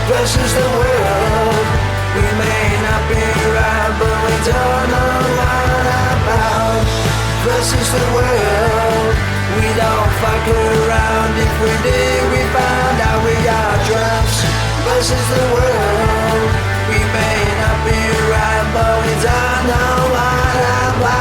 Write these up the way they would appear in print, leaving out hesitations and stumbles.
versus the world. We may not be right, but we don't know what about. Versus the world. We don't fuck around. If we did, we found out we are drunks. Versus the world. We may not be right, but we don't know what about.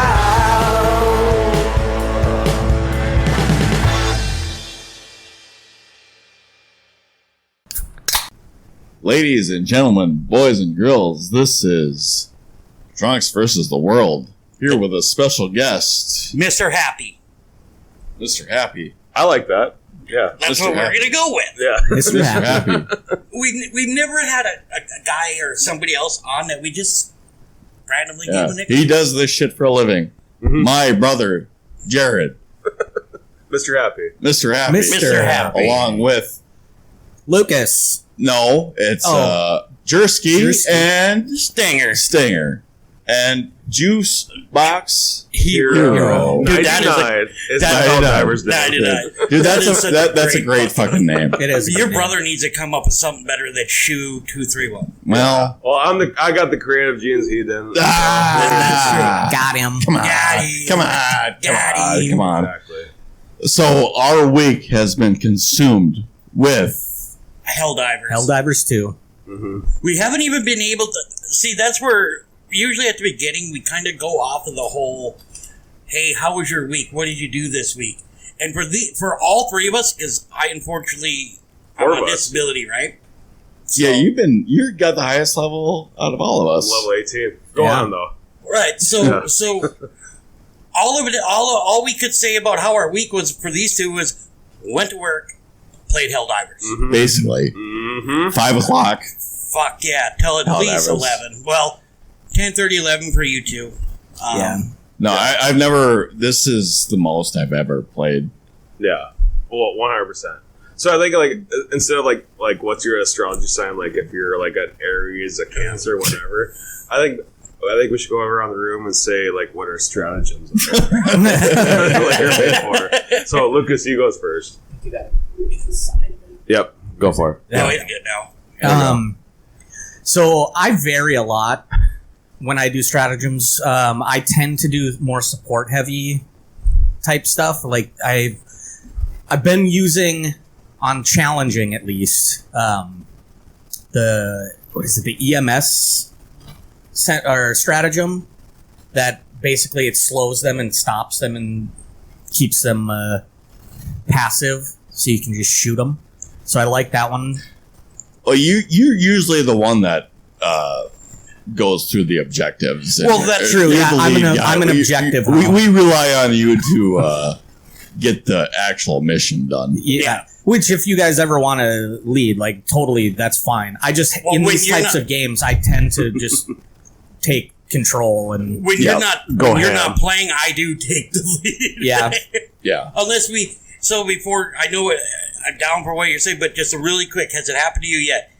Ladies and gentlemen, boys and girls, this is Drunks versus the World. Here with a special guest, Mr. Happy. Mr. Happy. I like that. Yeah. That's Mr. what we're Happy. going to go with. Yeah. Mr. Happy. We've never had a guy or somebody else on that we just randomly Yeah. give a nickname. He does this shit for a living. Mhm. My brother, Jared. Mr. Happy. Mr. Happy. Mr. Happy. Along with, Lucas. no, it's Oh. Jersky Jersky. and Stinger. And Juice Box Hero. Dude, that is a- 99 is that- my Helldivers Day. 99. Dude, That that's is such that's a great fucking name. It is. Your brother needs to come up with something better than Shoe 231. Well, Well, I got the creative genes he didn't. Got him. Come on. Got him. Come on. Got him. Come on. Exactly. So our week has been consumed with Helldivers. Helldivers 2. Mm-hmm. We haven't even been able to see. That's where usually at the beginning we kind of go off of the whole, "Hey, how was your week? What did you do this week?" And for all three of us, because I unfortunately I'm Four on of us. disability, right? So, yeah, you got the highest level out of all of us. Level 18. Go Yeah. on, though. right. So Yeah. so all of it, all we could say about how our week was for these two was went to work, played Helldivers. Mm-hmm. Basically, Mm-hmm. 5 o'clock. Fuck yeah, till at least Helldivers. 11. Well, 10:30, 11 for you two. Yeah. No, I've never. This is the most I've ever played. Yeah. Well, 100%. So I think, like, instead of, like what's your astrology sign, like, if you're, like, an Aries, a Cancer, whatever, I think we should go around the room and say, like, what are stratagems? Like you're paid for. So, Lucas, you goes first. Yep. Go for it. No, he's good now. So I vary a lot when I do stratagems. I tend to do more support heavy type stuff. Like I've been using on challenging at least the EMS or stratagem that basically it slows them and stops them and keeps them passive, so you can just shoot them. So I like that one. Well, you're usually the one that goes through the objectives. Well, that's true. Yeah, I'm an objective. We rely on you to get the actual mission done. Yeah. Which, if you guys ever want to lead, like, totally, that's fine. I just, Well, in when these you're types not- of games, I tend to just take control and, When Yeah, you're not go when you're ham. not playing, I do take the lead. yeah. Yeah. Unless we. So before I know it, I'm down for what you're saying, but just really quick, has it happened to you yet?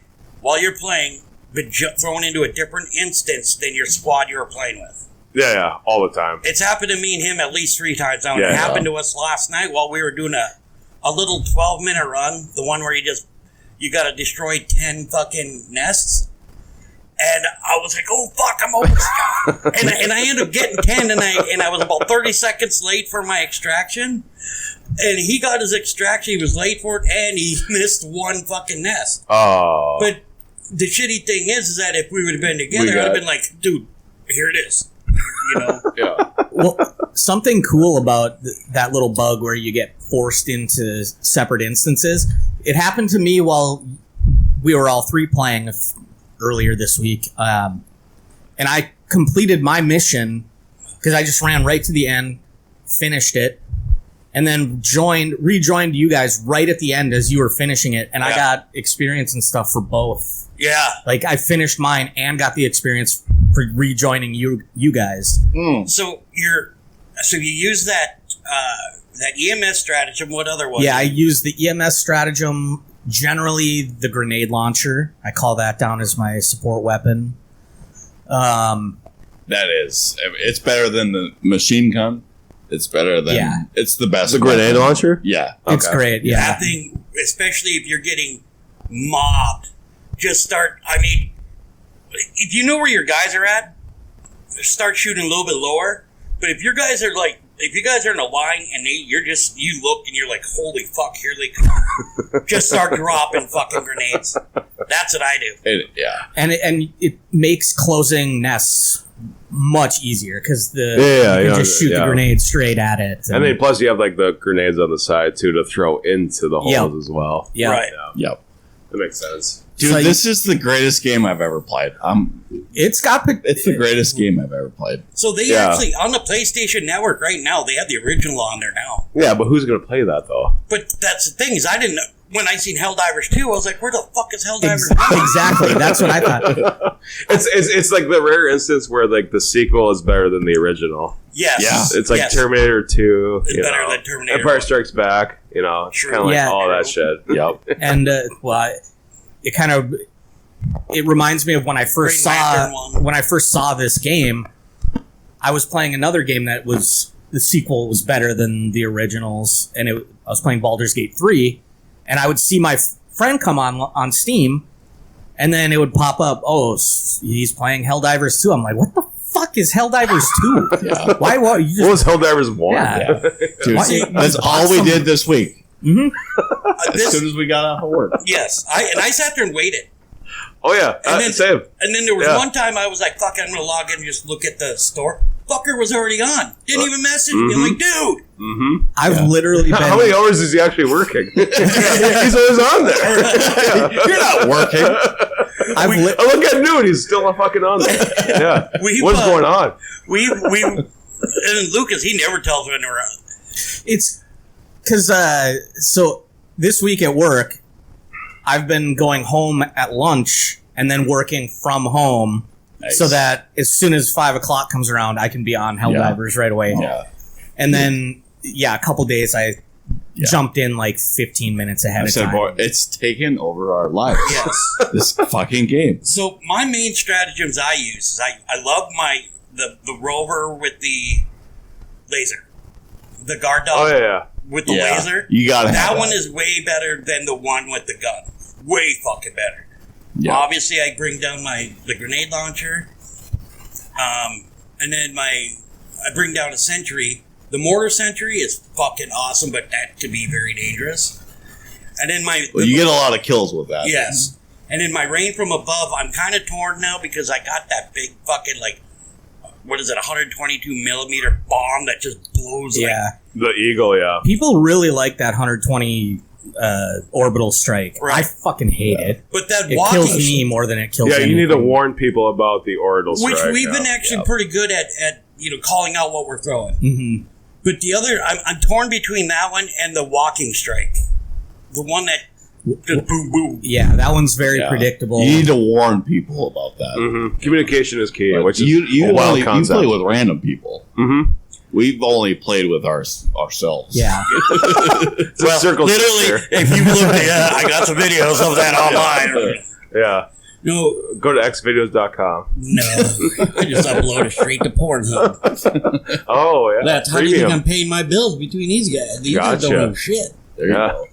While you're playing, been thrown into a different instance than your squad you were playing with. Yeah, all the time. It's happened to me and him at least 3 times now. Yeah. It happened to us last night while we were doing a little 12-minute run, the one where you got to destroy 10 fucking nests. And I was like, "Oh fuck, I'm over." and I ended up getting 10, and I was about 30 seconds late for my extraction. And he got his extraction. He was late for it, and he missed one fucking nest. Oh. But the shitty thing is that if we would have been together, I'd have been like, "Dude, here it is." You know. Yeah. Well, something cool about that little bug where you get forced into separate instances, it happened to me while we were all three playing earlier this week. And I completed my mission because I just ran right to the end, finished it, and then rejoined you guys right at the end as you were finishing it, and I got experience and stuff for both. Yeah. Like I finished mine and got the experience for rejoining you guys. So you use that EMS stratagem. What other one? Yeah, I use the EMS stratagem. Generally, the grenade launcher. I call that down as my support weapon. That is. It's better than the machine gun. It's better than. Yeah. It's the best. The grenade weapon. launcher? Yeah. It's great. Yeah. That thing, especially if you're getting mobbed just start. I mean, if you know where your guys are at, start shooting a little bit lower. But if your guys are like, if you guys are in a line and you look and you're like, holy fuck, here they come. Just start dropping fucking grenades. That's what I do. And it makes closing nests much easier because you can just shoot the grenade straight at it. And then plus you have like the grenades on the side too to throw into the holes as well. Yeah. Right. Yep. That makes sense. Dude, So this is the greatest game I've ever played. It's the greatest game I've ever played. So they actually, on the PlayStation Network right now, they have the original on there now. Yeah, but who's going to play that though? But that's the thing is, I didn't know. When I seen Helldivers 2, I was like, where the fuck is Helldivers 2? Exactly. That's what I thought. It's like the rare instance where like the sequel is better than the original. Yes. Yeah. It's like Yes. Terminator 2. It's better than Terminator Empire 1. Strikes Back. You know, it's True. kind of like Yeah. all that shit. Yep. And it kind of reminds me of when I first Green Lantern one. saw this game. I was playing another game that was the sequel was better than the originals, and I was playing Baldur's Gate 3, and I would see my friend come on Steam, and then it would pop up, oh, he's playing Helldivers 2. I'm like, what the fuck is Helldivers 2? Yeah. Why? What? You What just, was Helldivers 1? Yeah. Dude, Why- that's all we did this week. As This- soon as we got out of work. Yes. I sat there and waited. Oh yeah, And then- same. And then there was Yeah. one time I was like, fuck, I'm going to log in and just look at the store. Fucker was already on. Didn't even message me. I'm like, dude. I've literally been. How many hours is he actually working? He's always on there. You're not working. I look at New and he's still fucking on there. Yeah. What's going on? And Lucas, he never tells when we're on. It's because so this week at work, I've been going home at lunch and then working from home, so that as soon as 5 o'clock comes around, I can be on Helldivers right away. Yeah. And then a couple days I jumped in like 15 minutes ahead of time. Boy, it's taken over our lives. Yes. This fucking game. So my main stratagems I use is I love the rover with the laser, the guard dog Oh yeah. with the laser. You gotta have That one is way better than the one with the gun. Way fucking better. Yeah. Obviously, I bring down the grenade launcher, and then I bring down a sentry. The mortar sentry is fucking awesome, but that could be very dangerous. And then you get a lot of kills with that. yes. And in my rain from above, I'm kind of torn now because I got that big fucking what is it, 122 millimeter bomb that just blows. Yeah. The Eagle, yeah. People really like that 120 orbital strike. Right. I fucking hate it. But that It walking, kills me more than it kills Yeah, you need to anything. warn people about the orbital strike. which we've been yeah. actually pretty good at calling out what we're throwing. Mhm. But the other, I'm torn between that one and the walking strike. The one that just boom, boom. Yeah, that one's very Yeah. predictable. You need to warn people about that. Mhm. Communication is key, But which is you a wild only, you concept. play with random people. Mhm. We've only played with ourselves. Yeah. It's a circle Literally, sister. if you look at I got some videos of that online. Yeah. No, Go to xvideos.com. no. I just upload it straight to Pornhub. Oh, yeah. That's how do you think Premium. I'm paying my bills between these guys? These guys Gotcha. don't know shit. There you Yeah. go.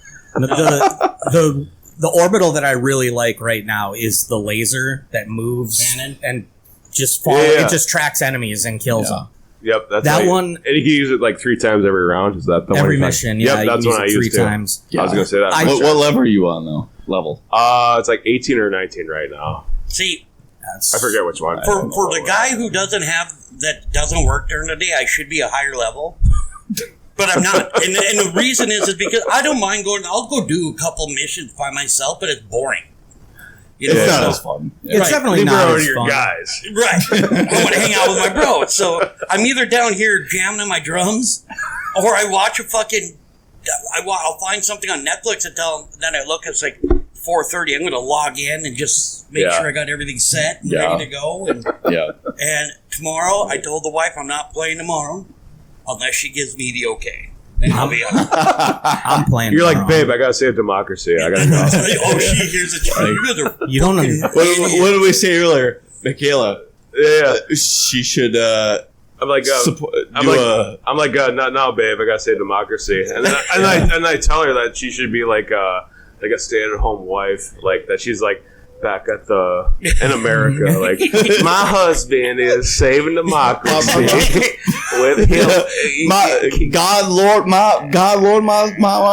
The orbital that I really like right now is the laser that moves Cannon? and just follow. Yeah. It just tracks enemies and kills Yeah. them. Yep. That's That like- one- And you can use it like 3 times every round. Is that the one? Every you're mission, talking- yeah, Yep, you that's can use one I it 3 used to. times. I was going to say that. What level are you on though? Level. It's like 18 or 19 right now. See, I forget which one. for the guy who doesn't work during the day, I should be a higher level. But I'm not. And the reason is because I don't mind I'll go do a couple missions by myself, but it's boring. You know, It's not so- as fun. It's Right. definitely Leave not her as to your fun. guys. Right. I want to hang out with my bro. So I'm either down here jamming on my drums, or I watch a fucking. I'll find something on Netflix and then I look. It's like 4:30. I'm going to log in and just make Yeah. sure I got everything set and Yeah. ready to go. Yeah. And tomorrow, I told the wife I'm not playing tomorrow unless she gives me the okay. Then I'll be on. I'm playing. You're like, tomorrow. babe, I got to save democracy. I got to go. Oh, she hears it. You guys are You don't know. What did we say earlier, Michaela? Yeah. She should I'm like, I'm like, not now, babe. I gotta say democracy, and I tell her that she should be like a stay-at-home wife, like that. She's like back at in America, like my husband is saving democracy with him. My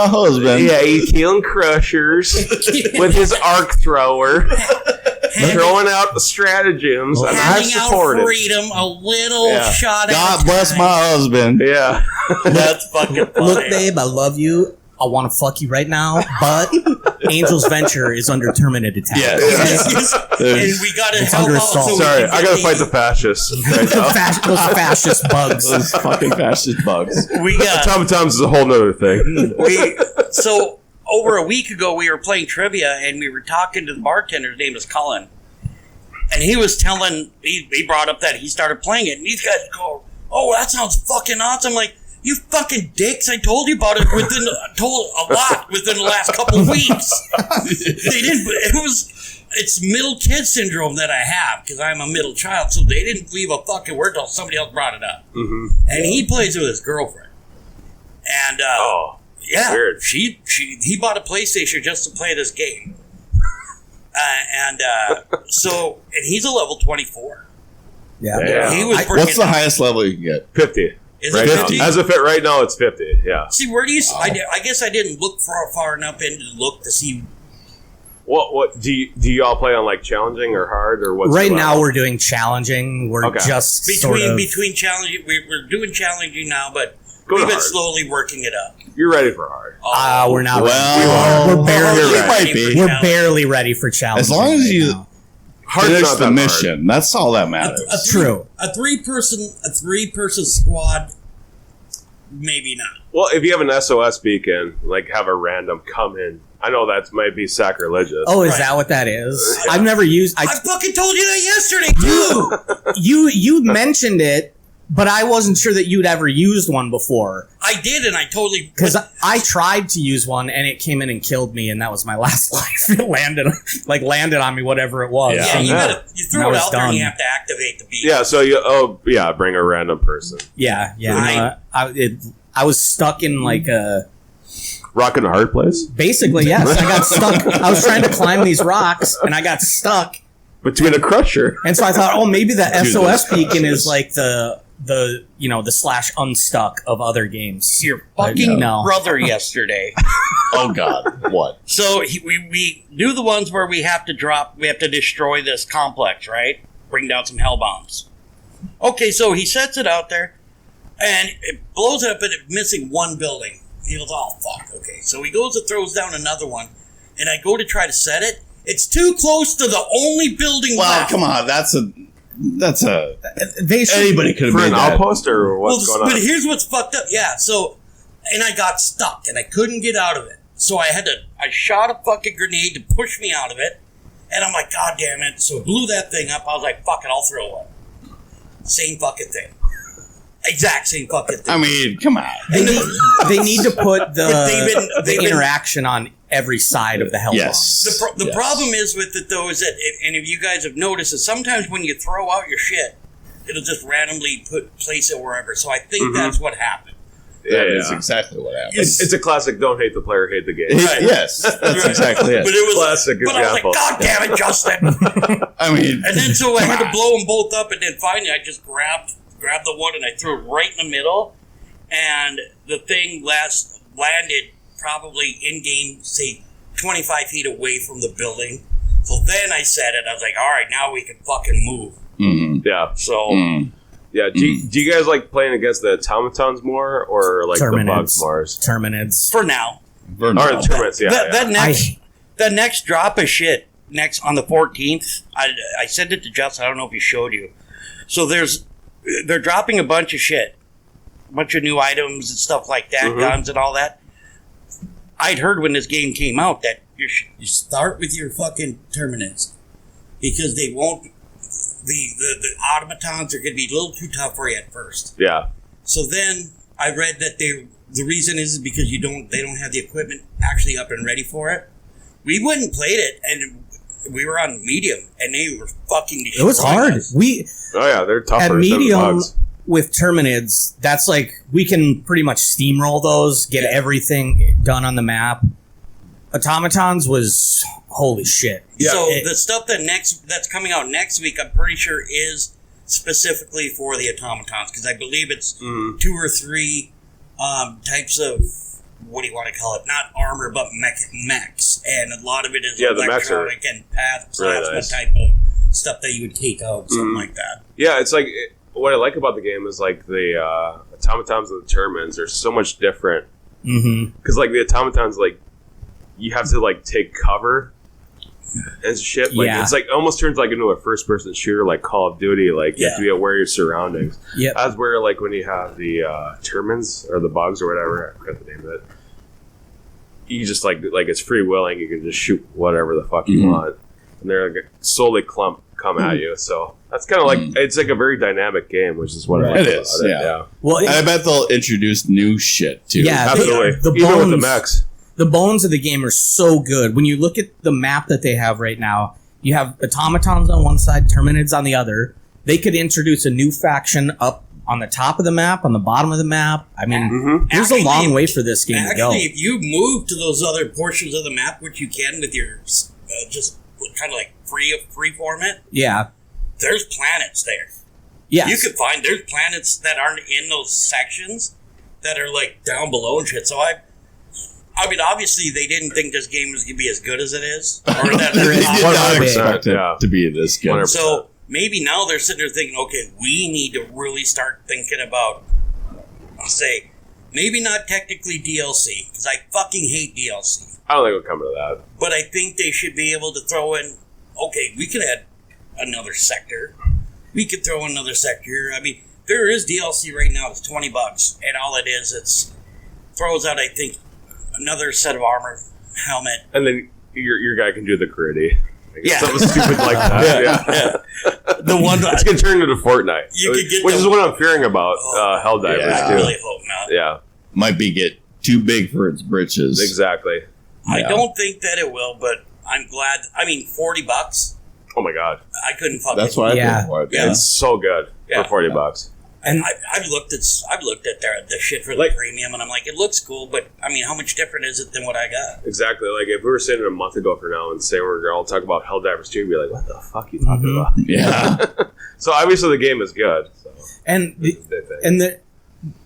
husband. Yeah, he's killing crushers with his arc thrower, throwing out the stratagems, and I Handing out support it. freedom, a little shot at God a bless time. my husband. Yeah, That's fucking funny. Look, babe, I love you. I want to fuck you right now, but Angel's Venture is under terminate attack. Yes. And we got to It's help under out. assault. So we sorry, can I get gotta fight the fascists right now. Those fascist bugs. Those fucking fascist bugs. We got Tom Tom's is a whole nother thing. so over a week ago we were playing trivia and we were talking to the bartender. His name is Colin, and he was telling he brought up that he started playing it, and these guys go, "Oh, that sounds fucking awesome!" Like, you fucking dicks! I told you about it within the last couple of weeks. They didn't. It's middle kid syndrome that I have because I'm a middle child. So they didn't leave a fucking word till somebody else brought it up. Mm-hmm. And he plays with his girlfriend. And yeah, weird. He bought a PlayStation just to play this game. And he's a level 24. Yeah. He was What's the highest level you can get? 50. Is Right it now. 50? As of it right now, it's 50. Yeah. See, where do you? I guess I didn't look far enough in to look to see. What do you all play on, like challenging or hard or what's Right your now, level? we're doing challenging. We're Okay. just sort of, Between challenging, we're doing challenging now, but Go to we've been hard. slowly working it up. You're ready for hard. we're not. Well, we're barely. you ready might for be. challenge. We're barely ready for challenge. As long as you Hard's finish not the that mission, that's all that matters. True. A three person squad, maybe not. Well, if you have an SOS beacon, like have a random come in. I know that might be sacrilegious. Oh, is Right. that what that is? I've never used. I fucking told you that yesterday too. You mentioned it, but I wasn't sure that you'd ever used one before. I did, and I totally Because I tried to use one and it came in and killed me, and that was my last life. It landed on me, whatever it was. Yeah, you Yeah. gotta throw Now it it's out there and you done. have to activate the beat. Yeah, so bring a random person. Yeah. Right. I was stuck in like a. Rocking a hard place? Basically, yes. I got stuck. I was trying to climb these rocks and I got stuck. Between a crusher. And so I thought, oh, maybe the Dude, SOS those beacon is crushes. like the slash unstuck of other games. Your fucking No. brother yesterday. Oh God, what? So we do the ones where we have to destroy this complex, right? Bring down some hell bombs. Okay, so he sets it out there, and it blows up, and it's missing one building. He goes, oh, fuck, okay. So he goes and throws down another one, and I go to try to set it. It's too close to the only building Well, left. come on, that's a They should, anybody could have For made an that. outpost or what's Well, going on? but here's what's fucked up. Yeah, so, and I got stuck, and I couldn't get out of it. So I shot a fucking grenade to push me out of it, and I'm like, God damn it. So I blew that thing up. I was like, fuck it, I'll throw one. Same fucking thing. Exact same fucking thing. I mean, come on. they need to put the They've been- interaction on every side of the hell Yes. The Yes. problem is with it, though, is that, and if you guys have noticed, is sometimes when you throw out your shit, it'll just randomly place it wherever. So I think that's what happened. That Yeah, is yeah. exactly what happened. It's a classic don't hate the player, hate the game. Right. Yes, that's exactly it. But it was Classic But I was like, example. God damn it, Justin! I mean, And then so I had come to blow them both up, and then finally I just grabbed the one and I threw it right in the middle, and the thing landed probably in game, say 25 feet away from the building. So then I said it. I was like, all right, now we can fucking move. Mhm. Yeah. So Mm. Yeah. Do you guys like playing against the automatons more or like the bugs more? Terminids. for now, For Or now. the termites, yeah. that next drop of shit next on the 14th. I sent it to Justin. I don't know if he showed you. So they're dropping a bunch of shit, a bunch of new items and stuff like that, guns and all that. I'd heard when this game came out that you start with your fucking Terminids because they won't. The automatons are going to be a little too tough for you at first. Yeah. So then I read that the reason is because they don't have the equipment actually up and ready for it. We went and played it, and we were on medium, and they were fucking It destroying was hard. us. Oh yeah, they're tougher At than medium bugs. with Terminids, that's like we can pretty much steamroll those, get everything done on the map. Automatons was holy shit. So the stuff that's coming out next week, I'm pretty sure is specifically for the automatons, because I believe it's 2 or 3 types of, what do you want to call it? Not armor, but mechs, and a lot of it is electronic and plasma type of stuff that you would take out, something like that. Yeah, it's like what I like about the game is like the automatons and the Termins are so much different. Because like the automatons, like you have to like take cover and shit. Like it's like almost turns like into a first person shooter, like Call of Duty. Like you have to be aware of your surroundings. Yeah, that's where like when you have the Termins or the bugs or whatever, I forgot the name of it. You just like it's free willing. You can just shoot whatever the fuck you want, and they're like slowly come at you. So that's kind of like it's like a very dynamic game, which is what I like about it. Yeah. Well, and I bet they'll introduce new shit too. Yeah, absolutely. Even with the mechs. The bones of the game are so good. When you look at the map that they have right now, you have automatons on one side, terminids on the other. They could introduce a new faction up on the top of the map, on the bottom of the map. I mean, there's a long way for this game to go. Actually, if you move to those other portions of the map, which you can with your just kind of like free format, there's planets there. Yeah, you could find there's planets that aren't in those sections that are like down below and shit. So I mean, obviously, they didn't think this game was going to be as good as it is. Or that they did not expect it to be this good. 100%. So maybe now they're sitting there thinking, okay, we need to really start thinking about, I'll say, maybe not technically DLC, because I fucking hate DLC. I don't think it'll come to that. But I think they should be able to throw in, okay, we could add another sector. We could throw another sector. I mean, there is DLC right now. It's $20, and all it is, it's throws out, I think, another set of armor, helmet, and then your guy can do the gritty. Something stupid like that. The one it's gonna turn into Fortnite, which is what I'm fearing about Helldivers too. I really hope not. Yeah, might be get too big for its britches. Exactly. I don't think that it will, but I'm glad. I mean, $40. Oh my god, I couldn't fucking. That's what I paid for it. Yeah. It's so good for $40. And I've looked at the shit for the premium, and I'm like, it looks cool, but I mean, how much different is it than what I got? Exactly. Like if we were sitting a month ago from now and say we're all talking about Helldivers 2, you'd be like, what the fuck are you talking about? Yeah. So obviously the game is good. So.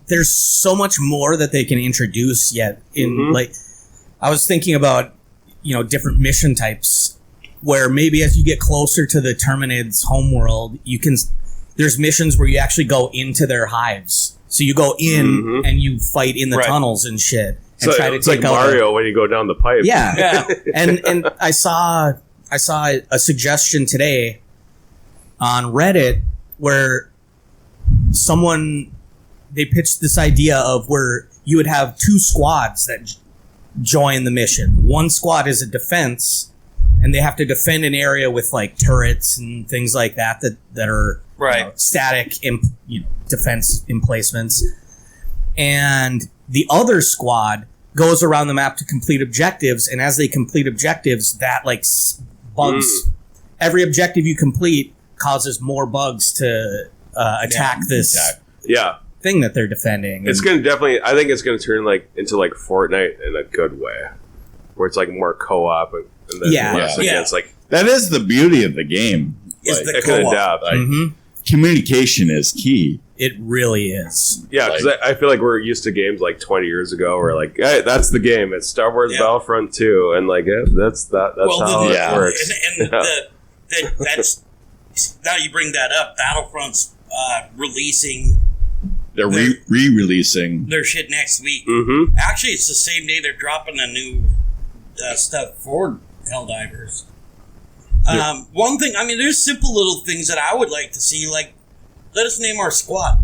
There's so much more that they can introduce yet. Like, I was thinking about different mission types where maybe as you get closer to the Terminids' homeworld, there's missions where you actually go into their hives. So you go in and you fight in the tunnels and shit. And try to it's take like Mario when you go down the pipe. Yeah. And I saw a suggestion today on Reddit where they pitched this idea of where you would have 2 squads that join the mission. One squad is a defense, and they have to defend an area with like turrets and things like that are static defense emplacements. And the other squad goes around the map to complete objectives, and as they complete objectives, that like bugs. Every objective you complete causes more bugs to attack this thing that they're defending. It's gonna definitely. I think it's gonna turn into like Fortnite in a good way, where it's like more co-op and then less against like. That is the beauty of the game. Is the it can adapt. Communication is key. It really is. Yeah, because I feel like we're used to games like 20 years ago where like, hey, that's the game. It's Star Wars Battlefront 2. And like, that's how it works. And that's, now you bring that up, Battlefront's releasing. They're re-releasing their shit next week. Actually, it's the same day they're dropping a new stuff for Helldivers. One thing, I mean, there's simple little things that I would like to see, like, let us name our squad.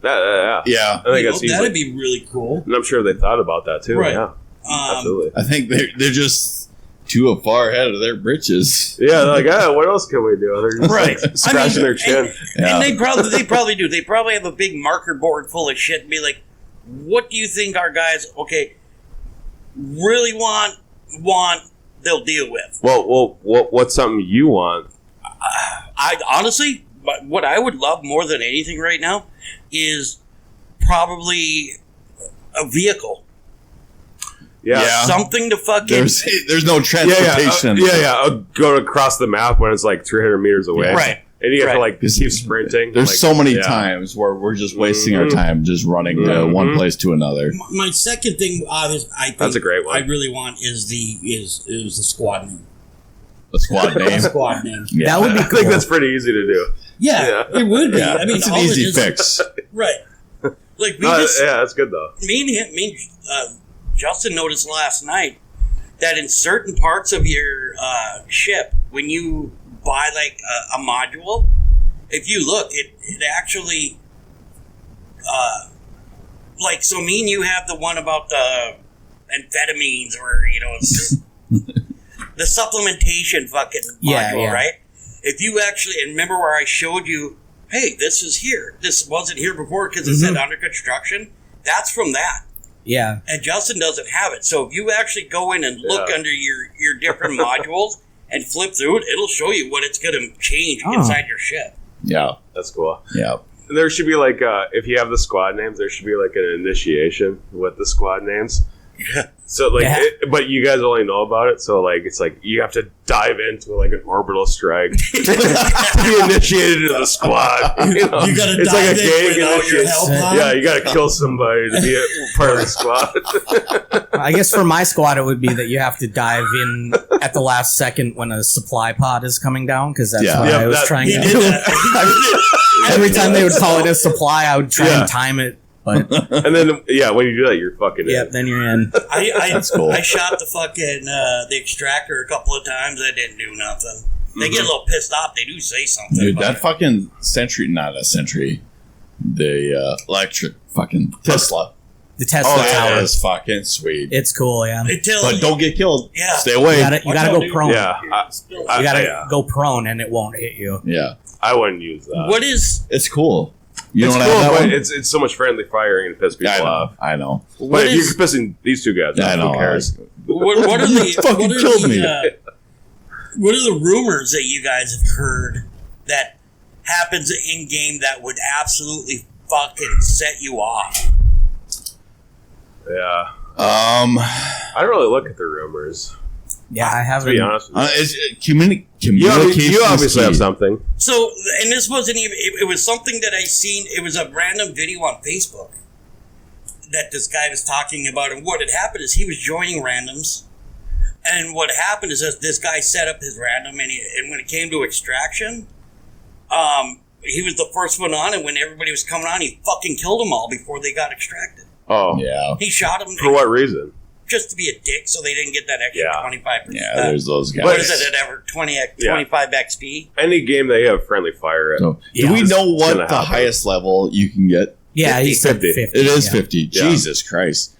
Yeah. Yeah. I think that'd be really cool. And I'm sure they thought about that too. Right. Yeah. Absolutely. I think they're just too far ahead of their britches. Yeah, they're like, what else can we do? They're just like, scratching their chin. And they probably do. They probably have a big marker board full of shit and be like, what do you think our guys, really want, they'll deal with? Well, what's something you want? I honestly, what I would love more than anything right now is probably a vehicle. Yeah. Something to fucking. There's no transportation. Go across the map when it's like 300 meters away. Right. And you have to Right. like keep sprinting. There's like, so many yeah. times where we're just wasting our Mhm. time just running Mhm. one place to another. My second thing, I think That's a great one. I really want is the squad name. The squad name. Squad name. Yeah. That would be I cool. think that's pretty easy to do. Yeah, Yeah. it would be. Yeah, I mean, it's an all it easy is- fix. Right. Like we No, just yeah, that's good though. Justin noticed last night that in certain parts of your ship, when you buy like a module, if you look, it actually like, so me and you have the one about the amphetamines, or it's the supplementation fucking Yeah, module, yeah. right? If you actually, and remember where I showed you, hey, this is here. This wasn't here before because it said under construction. That's from that. Yeah. And Justin doesn't have it. So if you actually go in and look Yeah. under your different modules and flip through it, it'll show you what it's going to change Oh. inside your ship. Yeah. That's cool. Yeah. There should be like, if you have the squad names, there should be like an initiation with the squad names. Yeah. So like, Yeah. but you guys only know about it. So like, it's like you have to dive into like an orbital strike to be initiated into the squad. You know? You gotta it's dive like a in gang without your initiation. help on? Yeah, you got to kill somebody to be a part of the squad. I guess for my squad, it would be that you have to dive in at the last second when a supply pod is coming down, because that's Yeah. what Yeah, I was that- trying He to did do. that. Every time they would call it a supply, I would try Yeah. and time it. But And then when you do that, you're fucking yeah, in. then you're in. That's cool. I shot the fucking the extractor a couple of times. I didn't do nothing. They get a little pissed off. They do say something. Dude, but- that fucking Sentry, not a Sentry, the electric fucking Tesla. The Tesla Oh, tower. that is fucking sweet. It's cool, yeah. until But don't get killed. Yeah. Stay away. You gotta go prone. Yeah, You gotta yeah. go prone, and it won't hit you. Yeah. I wouldn't use that. what is It's cool. You It's know cool, what I have that but one? it's so much friendly firing and piss people I know. off. I know. But what if is you're pissing these two guys, I off, know. who cares? what are the Fucking what are killed the, me. what are the rumors that you guys have heard that happens in game that would absolutely fucking set you off? Yeah, I I don't really look at the rumors. Yeah, I To haven't. be honest, with you. communication. You obviously is have key. something. So, and this wasn't even, it was something that I seen, it was a random video on Facebook that this guy was talking about, and what had happened is he was joining randoms, and what happened is that this guy set up his random, and when it came to extraction, he was the first one on, and when everybody was coming on, he fucking killed them all before they got extracted. Oh, Yeah. He shot them for what reason? just to be a dick, so they didn't get that extra Yeah. 25%. Yeah, there's those guys. What is it at ever 25 XP? Any game that you have friendly fire at. So, Yeah. do we It's know what gonna the happen. highest level you can get? Yeah, he said 50. 50. It is yeah. 50. Yeah. Jesus Christ.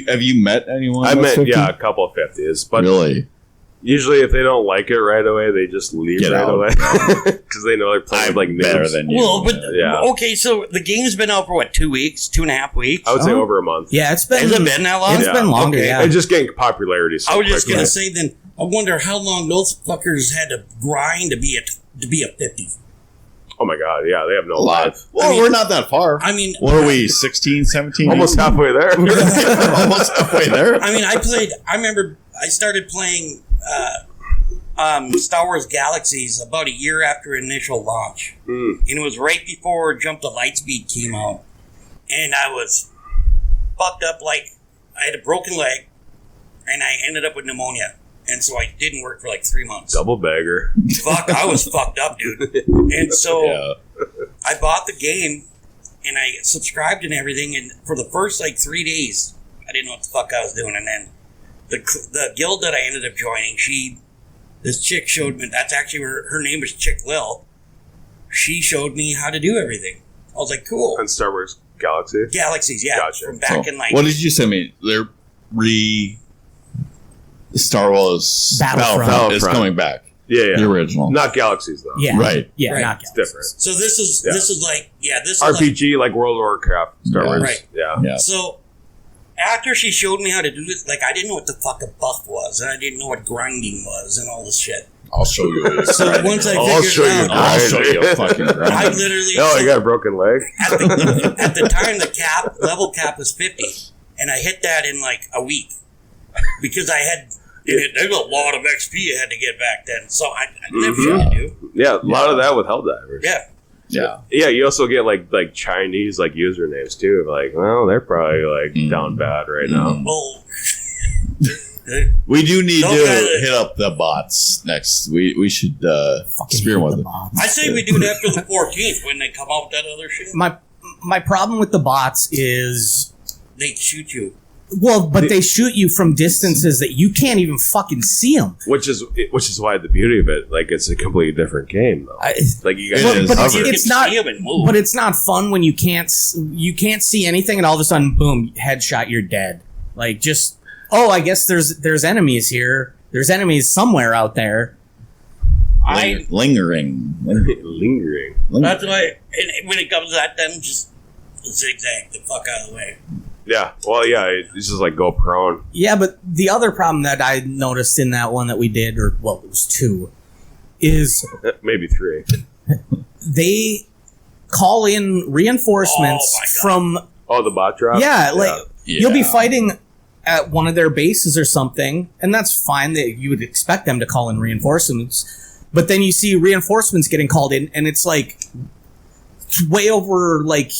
Have you met anyone? I that's meant 50? a couple of 50s, but Really? usually if they don't like it right away, they just leave Get right out. away because they know they're playing with like better noobs. than you. Well, but Yeah. okay, so the game's been out for what, 2 weeks, 2.5 weeks? I would say Oh. over a month. Yeah, it's been. Has it been that long? It's Yeah. been longer. Okay. Yeah. It's just getting popularity. So I was just quickly. gonna say then. I wonder how long those fuckers had to grind to be a 50. Oh my god, yeah, they have no a lot. life. Well, I mean- we're not that far. I mean, What are we, 16, 17? Almost halfway there. Almost halfway there. I mean, I remember I started playing Star Wars Galaxies about a year after initial launch, Mm. and it was right before Jump to Lightspeed came out, and I was fucked up. Like, I had a broken leg, and I ended up with pneumonia, and so I didn't work for like 3 months. Double bagger. Fuck, I was fucked up, dude. And so Yeah. I bought the game, and I subscribed and everything, and for the first like 3 days, I didn't know what the fuck I was doing, and then the guild that I ended up joining, this chick showed me, that's actually her name is Chick Lil. She showed me how to do everything. I was like, cool. And Star Wars Galaxy. Galaxies, yeah. Gotcha. From back So, in like, what did you send me? They're Star Wars Battlefront. is coming back. Yeah, The yeah. original. Not Galaxies though. Yeah. Right. Yeah. Right. Not It's Galaxies. different. so this is Yeah. this is like, RPG like World of Warcraft, Star Yeah. Wars. Right. Yeah. Yeah. so after she showed me how to do this, like I didn't know what the fuck a buff was, and I didn't know what grinding was, and all this shit. I'll show you. So once I I'll figured show it you out, I'll show you a fucking I grind. literally Oh, so you got a broken leg? at the time the level cap was 50, and I hit that in like a week. because I had. There's a lot of XP you had to get back then, so I didn't have shit to do. Yeah, a lot of that with Helldivers. Yeah. Yeah. Yeah, you also get like Chinese like usernames too. Like, well, they're probably like down bad right now. Well, We do need Don't to gotta- hit up the bots next. We should Fucking spear hate one the of them. bots. I say we do it after the 14th when they come out with that other shit. My problem with the bots is, They shoot you. well, but they shoot you from distances that you can't even fucking see them. Which is why the beauty of it, like, it's a completely different game though. Like you guys, It is. but Hover. it's You can not. see 'em and move. But it's not fun when you can't see anything, and all of a sudden, boom, headshot, you're dead. Like, just, oh, I guess there's enemies here. There's enemies somewhere out there. Lingering. lingering. That's why, and when it comes to that, then just zigzag the fuck out of the way. Yeah. Well, yeah. It's just like go prone. Yeah, but the other problem that I noticed in that one that we did, or well, it was two, is Maybe 3. they call in reinforcements Oh my God. from. Oh, the bot drop. Yeah, like you'll be Yeah. fighting at one of their bases or something, and that's fine. That you would expect them to call in reinforcements, but then you see reinforcements getting called in, and it's like way over like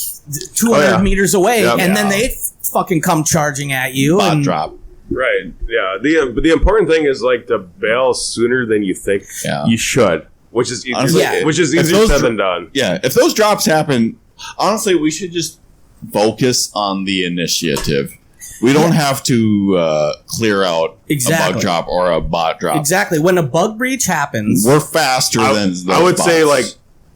200 Oh, yeah. meters away, Yep. and then Yeah. they fucking come charging at you. Bot and drop. Right. Yeah. The important thing is like to bail sooner than you think Yeah. you should, which is easier, Honestly, Yeah. which is if easier those said dro- than done. Yeah, if those drops happen, honestly, we should just focus on the initiative. We don't have to clear out a Exactly. bug drop or a bot drop. Exactly. When a bug breach happens, We're faster than those I would say like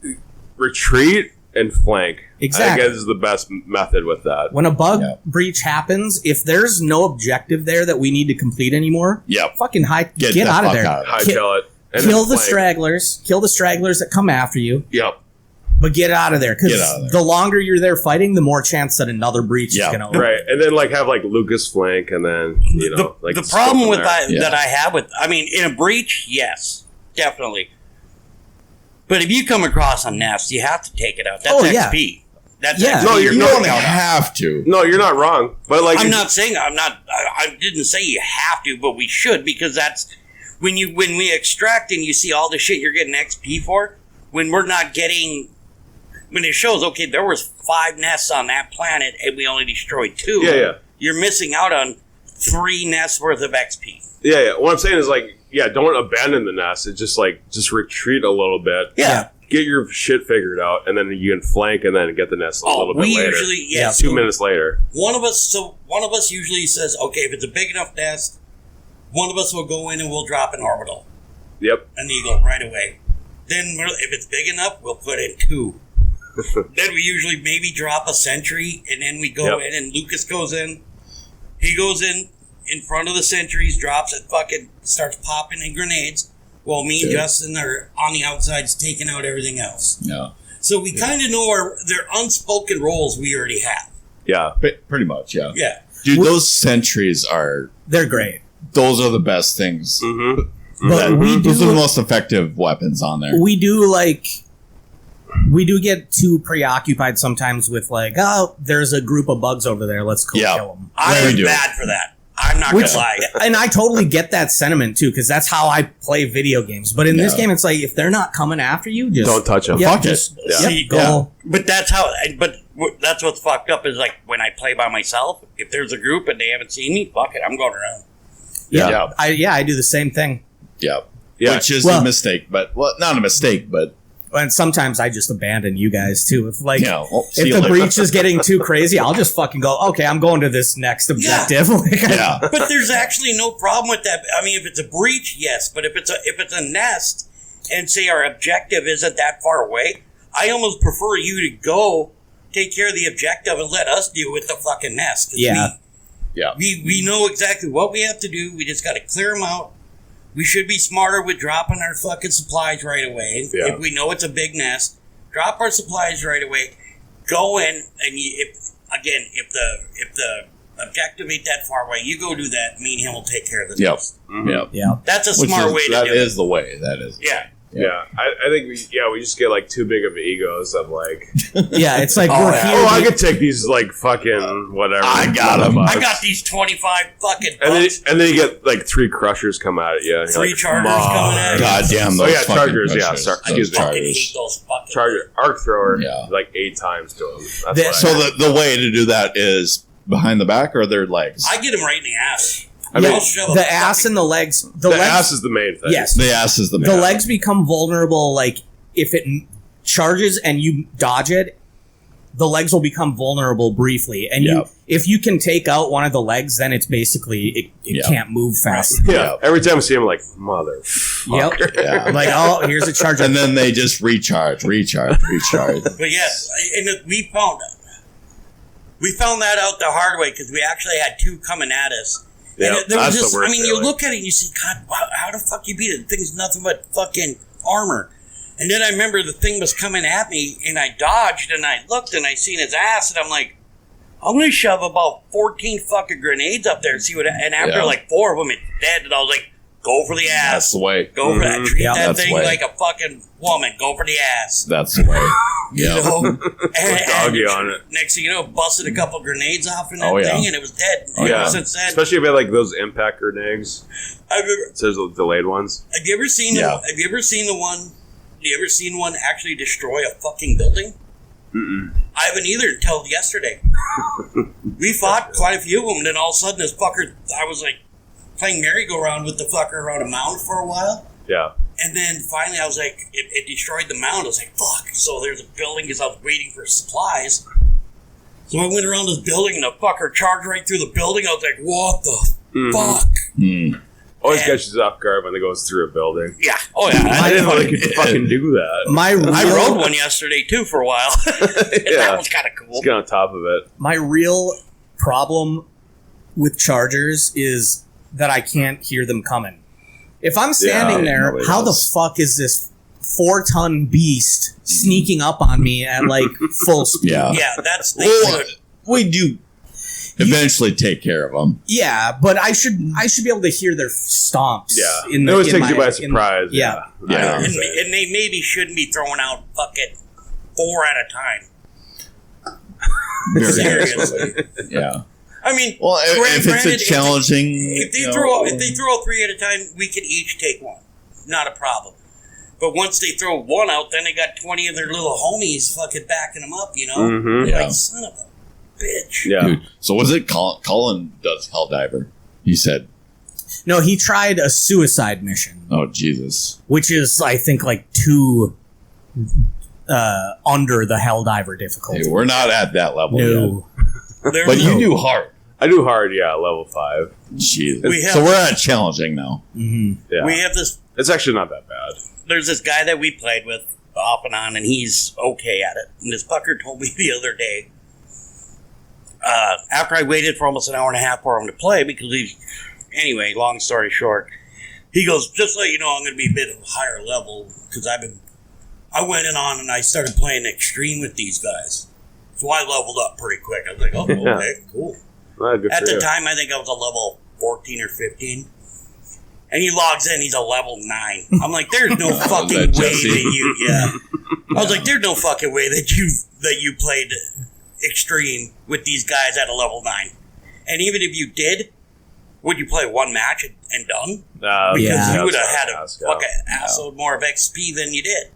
bots. retreat and flank. Exactly. I think is the best method with that. when a bug Yeah. breach happens, if there's no objective there that we need to complete anymore, Yep. fucking get the out of fuck there. out of Hightail it. And Kill then the flank. stragglers. Kill the stragglers that come after you, Yep. but get out of there. Get out Because of there. the longer you're there fighting, the more chance that another breach Yeah. is going to open. Right. And then like have like Lucas flank and then like The problem with that, Yeah. that I have with, I mean, in a breach, yes, definitely. But if you come across a nest, you have to take it out. That's Oh, yeah. XP. That's Yeah. XP. No, You you're don't no, have to. no, you're not wrong. But like I'm not saying I didn't say you have to, but we should, because that's when we extract and you see all the shit you're getting XP for. When we're not getting, when it shows, okay, there was 5 nests on that planet and we only destroyed 2. Yeah. You're missing out on 3 nests worth of XP. Yeah. What I'm saying is like, yeah, don't abandon the nest. It's just like just retreat a little bit. Yeah. Get your shit figured out, and then you can flank and then get the nest a Oh, little bit we later. usually, Yeah. yes. 2 minutes later. One of us usually says, okay, if it's a big enough nest, one of us will go in and we'll drop an orbital, Yep. an eagle, right away. Then if it's big enough, we'll put in 2. Then we usually maybe drop a sentry, and then we go Yep. in, and Lucas goes in. He goes in front of the sentries, drops it, fucking starts popping in grenades, while me and Yeah. Justin are on the outsides taking out everything else. Yeah. So we kind of know their unspoken roles we already have. Yeah. Pretty much, yeah. Yeah. Dude, those sentries They're great. those are the best things. Mm-hmm. But we Those are the do, most effective weapons on there. we do get too preoccupied sometimes with like, oh, there's a group of bugs over there. Let's go Yeah. kill them. I'm we do. bad for that. I'm not Which- gonna lie. And I totally get that sentiment too, because that's how I play video games. But in this Yeah. game, it's like if they're not coming after you, just Don't touch them. yeah, Fuck it. just Yeah. See, go. yeah. But that's what's fucked up is like when I play by myself. If there's a group and they haven't seen me, fuck it, I'm going around. Yeah. I do the same thing. Yeah. Yeah. Which is Well- a mistake, but well, not a mistake, but And sometimes I just abandon you guys too. If like see if you the later. breach is getting too crazy, I'll just fucking go. Okay, I'm going to this next objective. Like, Yeah. But there's actually no problem with that. I mean, if it's a breach, yes. But if it's a nest, and say our objective isn't that far away, I almost prefer you to go take care of the objective and let us deal with the fucking nest. 'Cause Yeah. Yeah. We know exactly what we have to do. We just got to clear them out. We should be smarter with dropping our fucking supplies right away. Yeah. If we know it's a big nest, drop our supplies right away. Go in and if the objective ain't that far away, you go do that. Me and him will take care of the Yep. nest. Yep. yeah. That's a Which smart is, way to that do is it. the way. That is. Yeah. Yeah, I think we just get like too big of egos of like, Yeah, it's like Oh, we're yeah. here. oh, I could take these like fucking whatever. I got 'em. I got these 25 fucking And then, bucks. and then you get like 3 crushers come at you. And you're Three like, chargers "Mom." coming at you. God damn those Oh, yeah, fucking Chargers, yeah, crushers. sorry, I excuse me. fucking hate Chargers. those fucking Charger arc thrower Yeah. like 8 times to him. That's The- what So I, the way to do that is behind the back or their legs? I get him right in the ass. I mean, I'll shove a The ass fucking- and the legs. the legs, ass is the main thing. Yes. The ass is the The man. legs become vulnerable. Like if it charges and you dodge it, the legs will become vulnerable briefly. And Yep. if you can take out one of the legs, then it's basically it Yep. can't move fast. Yeah. Yeah. Every time I see him, I'm like, mother. Yep. Yeah. Like, oh, here's a charger. And then they just recharge. But yes, and we found that out the hard way because we actually had 2 coming at us. Yeah, And there was that's just, the worst I mean, you feeling. look at it and you see, God, how the fuck you beat it? The thing's nothing but fucking armor. And then I remember the thing was coming at me, and I dodged, and I looked, and I seen his ass, and I'm like, I'm gonna shove about 14 fucking grenades up there and see what. And after Yeah. like 4 of them, it's dead, and I was like, go for the That's ass, the way. go for that, Mhm. treat Yeah, that that's thing way. like a fucking woman, go for the ass. That's the way. You Yeah. know, and Doggy on it. next thing you know, busted a couple grenades off in that Oh, yeah. thing, and it was dead. Oh, Ever yeah. since then, Especially if you had like those impact grenades. I've ever, So there's the delayed ones. have you ever seen? Yeah. Have you ever seen the one? Have you ever seen one actually destroy a fucking building? Mm-mm. I haven't either until yesterday. We fought quite a few of them, and then all of a sudden, this fucker. I was like playing merry-go-round with the fucker around a mound for a while. Yeah. And then finally, I was like, it destroyed the mound. I was like, fuck. So there's a building because I was waiting for supplies. So I went around this building and the fucker charged right through the building. I was like, what the Mhm. fuck? Hmm. Always And- catches off guard when it goes through a building. Yeah. Oh, yeah. I didn't know they could fucking do that. my I real, rode one yesterday, too, for a while. And Yeah. that was kind of cool. Let's get on top of it. my real problem with chargers is that I can't hear them coming. If I'm standing Yeah, there, nobody how does. the fuck is this 4-ton beast sneaking up on me at like full speed? Yeah. Yeah, that's the Well, we do eventually take care of them. Yeah, but I should be able to hear their stomps. Yeah. in It the, always in takes you my- by in- surprise. yeah. Yeah. I and, understand. and they maybe shouldn't be throwing out fucking 4 at a time. Very Seriously. Yeah. I mean, Well, if it's granted, a challenging, if they you know, throw 3 at a time, we can each take one. Not a problem. But once they throw one out, then they got 20 of their little homies fucking backing them up, you know? Mhm. Yeah. Like, son of a bitch. Yeah. Dude, so was it Colin does Helldiver? He said, No, he tried a suicide mission, "Oh Jesus." which is I think like 2 under the Helldiver difficulty. Hey, we're not at that level yet. No. There But was you no- do hard. I do hard, yeah, level 5. Jesus. We have- So we're at challenging now. Mhm. Yeah. We have this, It's actually not that bad. there's this guy that we played with off and on, and he's okay at it. And this fucker told me the other day, after I waited for almost an hour and a half for him to play, because he's, anyway, long story short, he goes, just so you know, I'm going to be a bit of a higher level, because I went in on and I started playing extreme with these guys. So I leveled up pretty quick. I was like, oh, Yeah. okay, cool. Well, good At for the you. time, I think I was a level 14 or 15. And he logs in, he's a level 9. I'm like, there's no fucking way that Jesse? that you, yeah. I was like, there's no fucking way that you played extreme with these guys at a level 9. And even if you did, would you play one match and done? Because Yeah. you would have had that's a fucking asshole more of XP than you did.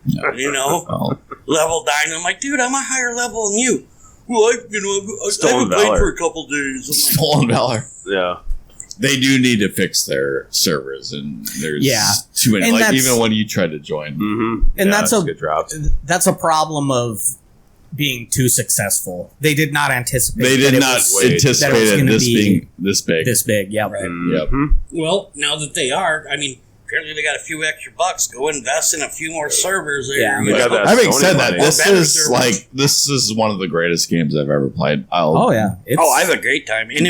Yeah. You know? Well, Level 9, I'm like, dude, I'm a higher level than you. Well, I Stolen haven't played valor. for a couple days. I'm like, Stolen Valor. Yeah. They do need to fix their servers, and there's Yeah. too many. And Like that's- even when you try to join, Mm-hmm. And that's a good drops. that's a problem of being too successful. They did not anticipate. they that did it not was wait, that it was anticipate it gonna this be being this big. this big. Yeah, Yep. well, now that they are, I mean, apparently they got a few extra bucks. Go invest in a few more servers there. Yeah. You They know? got that Having Sony said that, money. this Or better is servers. like this is one of the greatest games I've ever played. Oh yeah. It's, Oh, I have a great time. And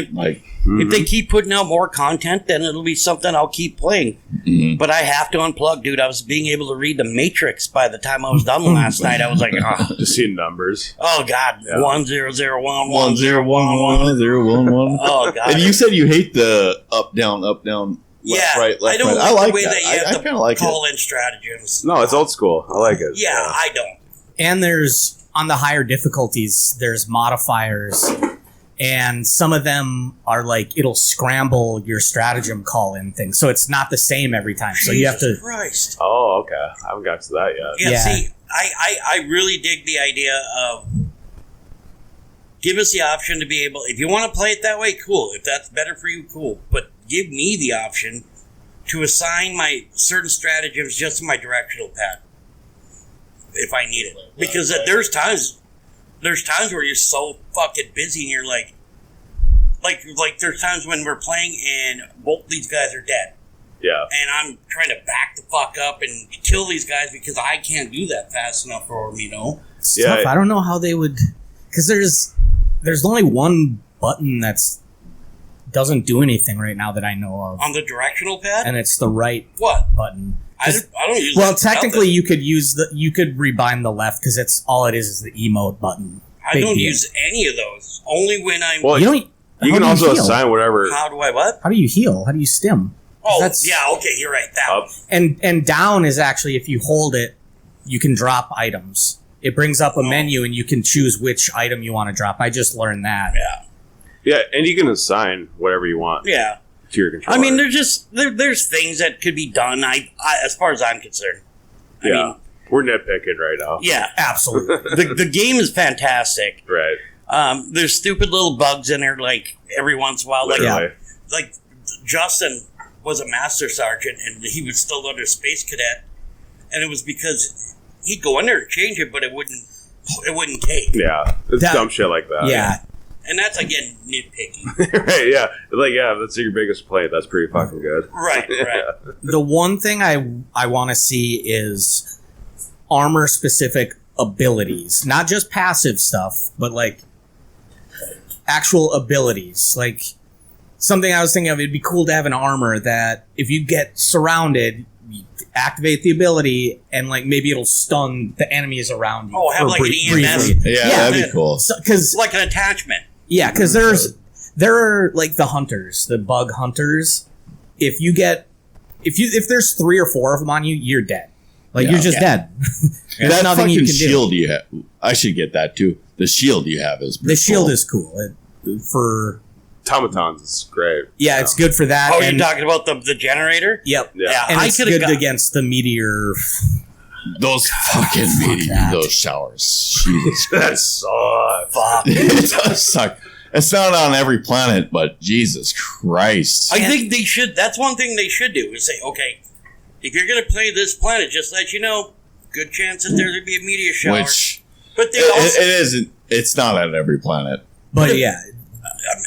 if they keep putting out more content, then it'll be something I'll keep playing. Mhm. But I have to unplug, dude. I was being able to read the Matrix by the time I was done last night. I was like, Just seeing numbers. oh God, Yeah. 1001 1-0-1-1-0-1-1. Oh God. And you said you hate the up down. left, right, left, I don't right. I like like the way that. that you I have to kind of like call it. in stratagems. No, it's old school. I like it. Yeah, I don't. And there's on the higher difficulties, there's modifiers, and some of them are like it'll scramble your stratagem call in thing, so it's not the same every time. So you have to. Jesus Christ. Oh, okay. I haven't got to that yet. Yeah, Yeah. see, I really dig the idea of give us the option to be able, if you want to play it that way, cool. If that's better for you, cool. But give me the option to assign my certain stratagems just to my directional pad if I need it. Because there's times where you're so fucking busy and you're like there's times when we're playing and both these guys are dead. Yeah. And I'm trying to back the fuck up and kill these guys because I can't do that fast enough for them, you know? It's Yeah. tough. I don't know how they would, because there's only one button that's doesn't do anything right now that I know of, On the directional pad? and it's the right What? button. I don't use Well, that. technically, you could rebind the left because it's all it is the emote button. I Big don't deal. use any of those. Only when I'm. Well, You don't. you how can do also heal? assign whatever. How do I what? How do you heal? How do you stim? Oh, That's- yeah, okay, you're right. That Up. one. And down is actually if you hold it, you can drop items. It brings up a Oh. menu and you can choose which item you want to drop. I just learned that. Yeah. Yeah, and you can assign whatever you want Yeah. to your controller. I mean, there's things that could be done. I as far as I'm concerned. I yeah, mean, we're nitpicking right now. yeah. Absolutely. The game is fantastic. Right. There's stupid little bugs in there, like every once in a while. Literally. Like Justin was a master sergeant, and he was still under space cadet, and it was because he'd go in there and change it, but it wouldn't take. Yeah. It's That- dumb shit like that. Yeah. And that's again nitpicky. right, yeah. Like, yeah, that's your biggest play. That's pretty fucking good. Right. The one thing I want to see is armor specific abilities, not just passive stuff, but like actual abilities. Like something I was thinking of, it'd be cool to have an armor that if you get surrounded, you activate the ability and like maybe it'll stun the enemies around you. Oh, have for like an EMS? briefly. Yeah, Yeah, that'd be cool. Because It's like an attachment. yeah, because there are like the hunters, the bug hunters. If there's 3 or 4 of them on you, you're dead. Like Yeah. you're just dead. There's That nothing fucking you can do. shield you have. I should get that too. The shield you have is pretty The shield cool. is cool. Automatons is great. It's good for that. Oh, and, you're talking about the generator? Yep. Yeah. And I it's could've good got- against the meteor. Those fucking that. those showers. Jesus That Christ. sucks. Fuck. It does suck. It's not on every planet, but Jesus Christ. I think they should. That's one thing they should do is say, okay, if you're going to play this planet, just let you know, good chance that there'll be a meteor shower. Which But they it also, isn't. It's not on every planet. But yeah,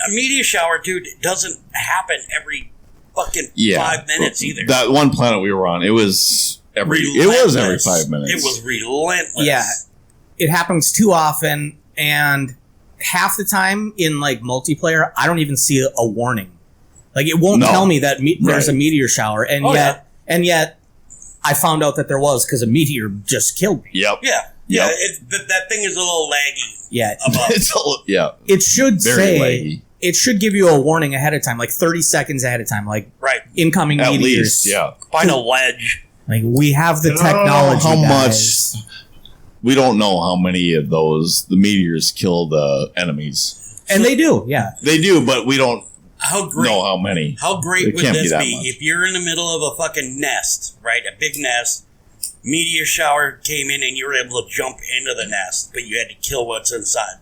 a meteor shower, dude, doesn't happen every fucking 5 minutes either. That one planet we were on, it was every 5 minutes. It was relentless. yeah, it happens too often, and half the time in like multiplayer, I don't even see a warning. Like it won't No. tell me that there's a Right. meteor shower, and Oh, yet I found out that there was because a meteor just killed me. Yep. Yeah. Yep. That thing is a little laggy Yeah, above. It's yeah. it should Very say laggy. it should give you a warning ahead of time, like 30 seconds ahead of time, like Right. incoming At meteors. least, yeah. Find a ledge. Like we have the And I don't know technology. how guys. We don't know how many of the meteors kill the enemies. And they do, yeah. They do, but we don't How great? know how many. How great It would can't be this that be much. if you're in the middle of a fucking nest, right? A big nest. Meteor shower came in and you were able to jump into the nest, but you had to kill what's inside.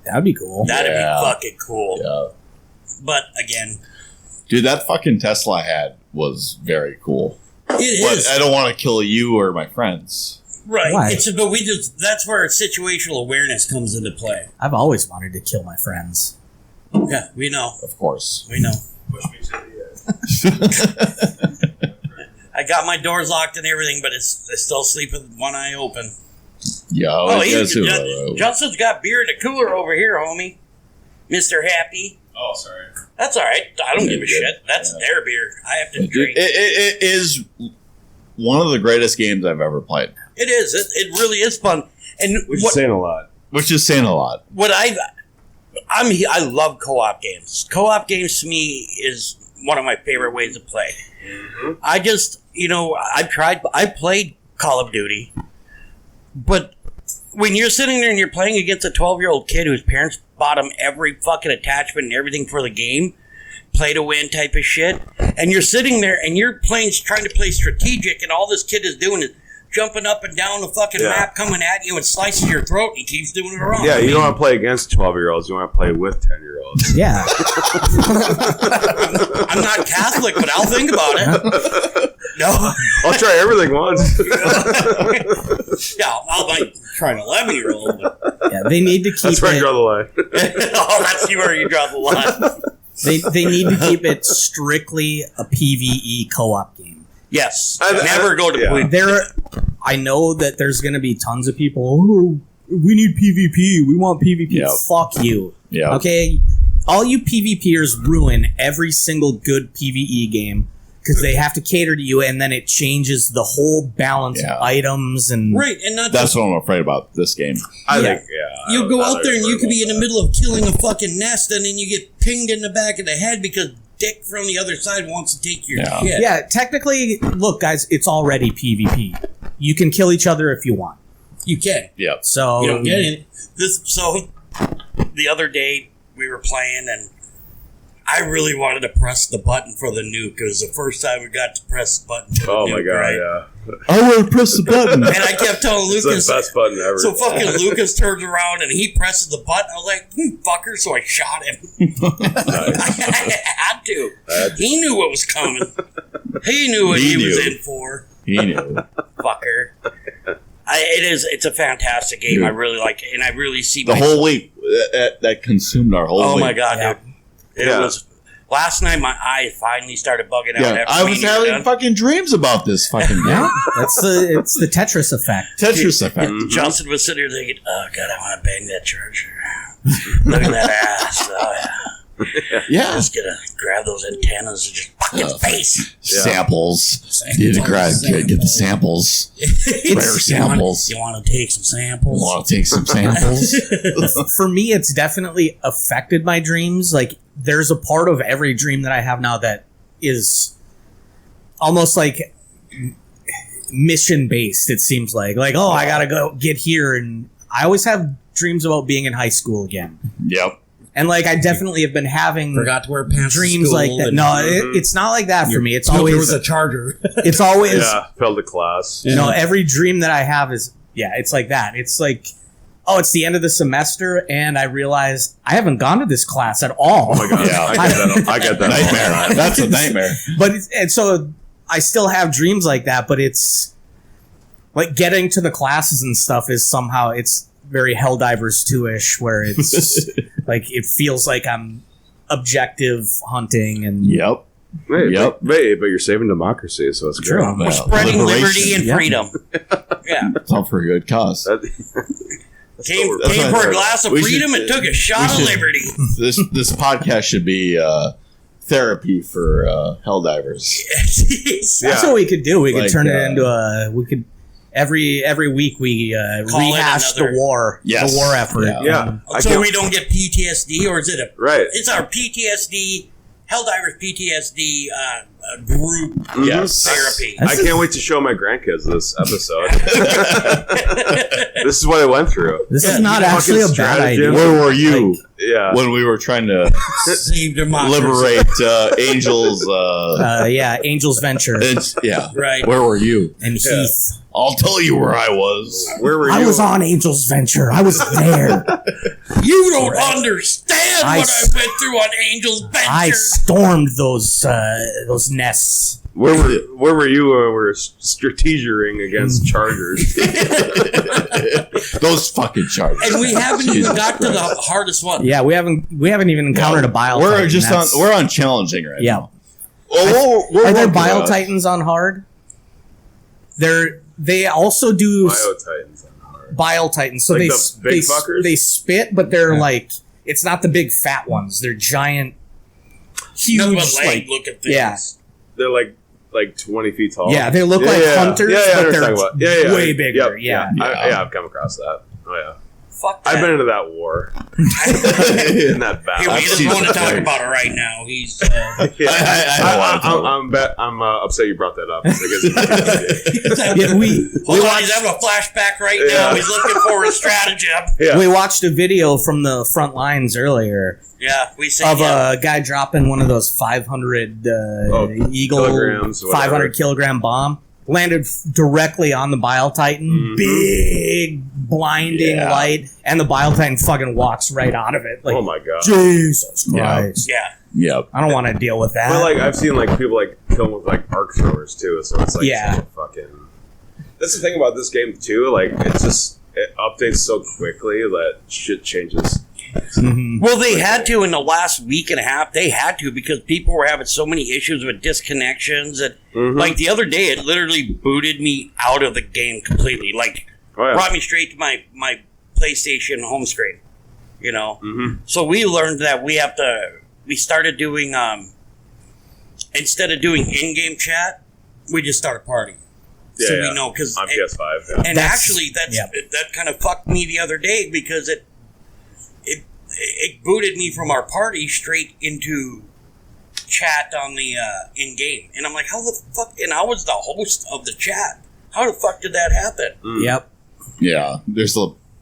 That'd be cool. That'd Yeah. be fucking cool. Yeah. But again, Dude, that fucking Tesla I had was very cool. it But is I don't want to kill you or my friends. right. Why? But that's where situational awareness comes into play. I've always wanted to kill my friends. Yeah, we know. Of course. We know. Push me to the edge. I got my doors locked and everything, but I still sleep with one eye open. Yeah. Oh, that's Justin's got beer in the cooler over here, homie. Mr. Happy. Oh, sorry. That's all right. I don't give a Yeah, shit. That's yeah. their beer. I have to It drink. is one of the greatest games I've ever played, It is. It really is fun. And Which is what saying a lot. which is saying a lot. I love co-op games. Co-op games to me is one of my favorite ways to play. I just, I played Call of Duty, but when you're sitting there and you're playing against a 12-year-old kid whose parents bought him every fucking attachment and everything for the game, play to win type of shit, and you're sitting there and you're trying to play strategic, and all this kid is doing is jumping up and down the fucking map, coming at you and slicing your throat, and he keeps doing it wrong. Yeah, you don't want to play against 12-year-olds. You want to play with 10-year-olds. Yeah. I'm not Catholic, but I'll think about it. No. I'll try everything once. Yeah, I'll like try an 11-year-old. Yeah, they need to keep That's where I it. draw the line. Oh, that's where you draw the line. They need to keep it strictly a PvE co-op game. Yes. Never go to PvP. I know that there's going to be tons of people. Oh, we need PvP. We want PvP. Yep. Fuck you. Yeah. Okay. All you PvPers ruin every single good PvE game because they have to cater to you, and then it changes the whole balance of items and Right, and not That's what I'm afraid about this game. I Yeah. think, you go out there and you could be in the middle of killing a fucking nest, and then you get pinged in the back of the head because Dick from the other side wants to take your shit. Yeah, technically, look, guys, it's already PvP. You can kill each other if you want. You can. Yep. So You don't get it. So the other day we were playing, and I really wanted to press the button for the nuke. It was the first time we got to press the button for the nuke. Oh my god, right? yeah. I want to press the button. And I kept telling It's Lucas. the best button ever. So fucking Lucas turns around and he presses the button. I was like, fucker, so I shot him. I had to. He knew what was coming. He knew what he was in for. He knew. Fucker. It's a fantastic game. Dude. I really like it. And I really see The whole week that consumed our whole week. Oh my god, dude. It was. Last night my eyes finally started bugging out. Yeah, I was having fucking dreams about this fucking game. yeah, it's the Tetris effect. Tetris effect. Justin was sitting there thinking, oh god, I want to bang that charger. Look at that ass. Oh yeah. Yeah. Just gonna grab those antennas and just fucking face. Samples. You need to get the samples. Rare samples. You want to take some samples? Want to take some samples? For me, it's definitely affected my dreams. Like, there's a part of every dream that I have now that is almost like mission based. It seems like, oh, I gotta go get here, and I always have dreams about being in high school again. Yep. And like, I definitely have been having Forgot to wear pants. to dreams school like that. and- No, it's not like that for me. It's There always was a charger. it's always Yeah, failed the class. you know, every dream that I have is it's like that. It's like, oh, it's the end of the semester, and I realize I haven't gone to this class at all. Oh my god, Yeah. I get that. Nightmare. That's a nightmare. But and so I still have dreams like that, but it's like getting to the classes and stuff is somehow it's very Helldivers 2-ish, where it's like it feels like I'm objective hunting and Yep. Wait, Yep. but you're saving democracy, so it's True. good. We're spreading liberty and Yeah. freedom. Yeah. It's all for a good cause. Came that's for right. a glass of We freedom should- and took a shot of should- liberty. This podcast should be therapy for Helldivers. that's what we could do. We could Like, turn it into we could every week we Call it rehash another- the war, Yes. the war effort. Yeah. Yeah, I So can't- we don't get PTSD, or is it a? right. It's our PTSD, Helldivers PTSD group Yes. therapy. I can't wait to show my grandkids this episode. This is what I went through. This Yeah, is not you actually a fucking bad strategy. idea. Where were you Yeah. when we were trying to Save democracy. liberate Angels? Angel's Venture Yeah. Right. Where were you? and Heath. I'll tell you where I was. Where were you? I was on Angel's Venture. I was there. You don't understand I what s- I went through on Angel's Venture. I stormed those nests. Where were you when we were strategering against Chargers? Those fucking charges. and we haven't even Jesus got to the Christ. hardest one. Yeah, we haven't even encountered a bile. We're titan. just That's- we're on challenging right yeah. now. Well, we're Are there working bile on it. titans on hard? They also do Biotitans. bile titans. So Like they the big fuckers? they spit, but they're like it's not the big fat ones. They're giant, huge. Nothing but leg Like, look at things. yeah. They're like 20 feet tall. yeah, they look like hunters, I know but what they're you're talking about. way bigger. Yep, yeah. Yeah. I've come across that. Oh yeah. Fuck that. I've been into that war. In that battle. He doesn't want to talk about it right now. He's. I'm upset you brought that up. Yeah, we Hold on, watched, he's having a flashback right Yeah. now. He's looking for a stratagem. Yeah. we watched a video from the front lines earlier Yeah, we see of a guy dropping one of those 500 Eagle kilograms, whatever. 500 kilogram bomb. Landed directly on the Bile Titan. Mhm. Big blinding Yeah. light, and the Bile Titan fucking walks right out of it. Like, Oh my god. Jesus Yeah. Christ! Yeah. Yep. I don't want to deal with that. But like I've seen like people like kill them with like arc throwers too, so it's like Yeah. so fucking. That's the thing about this game too. Like it updates so quickly that shit changes. Mhm. Well, they had to in the last week and a half. They had to because people were having so many issues with disconnections. And Mhm. like the other day, it literally booted me out of the game completely. Like Oh yeah. brought me straight to my PlayStation home screen. You know. Mm-hmm. So we learned that we have to. We started doing instead of doing in-game chat, we just start a party. So Yeah, we know because On PS5. Yeah. and That's- actually yeah. that kind of fucked me the other day because it booted me from our party straight into chat on the in-game, and I'm like, how the fuck? And I was the host of the chat. How the fuck did that happen? Mm. Yep. Yeah. There's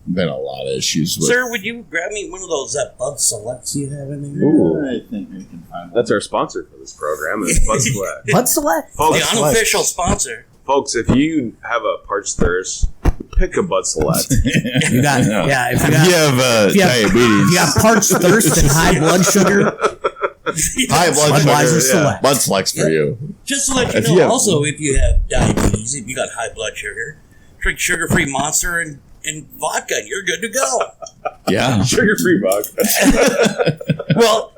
been a lot of issues with. Sir, would you grab me one of those Bud Selects you have in there? Ooh. I think I can find That's our sponsor for this program. Is Bud Select. Bud Select. The Folks, unofficial sponsor. folks, if you have a parched thirst, pick a Bud Select. You got yeah. If you If got you have if you have- diabetes, if you got parched thirst and high blood sugar, high blood Budweiser sugar, Select. Bud Select's for you. Just to let you If know, you have- also, if you have diabetes, if you got high blood sugar, drink sugar-free Monster and vodka, and you're good to go. Yeah. Sugar-free vodka. Well,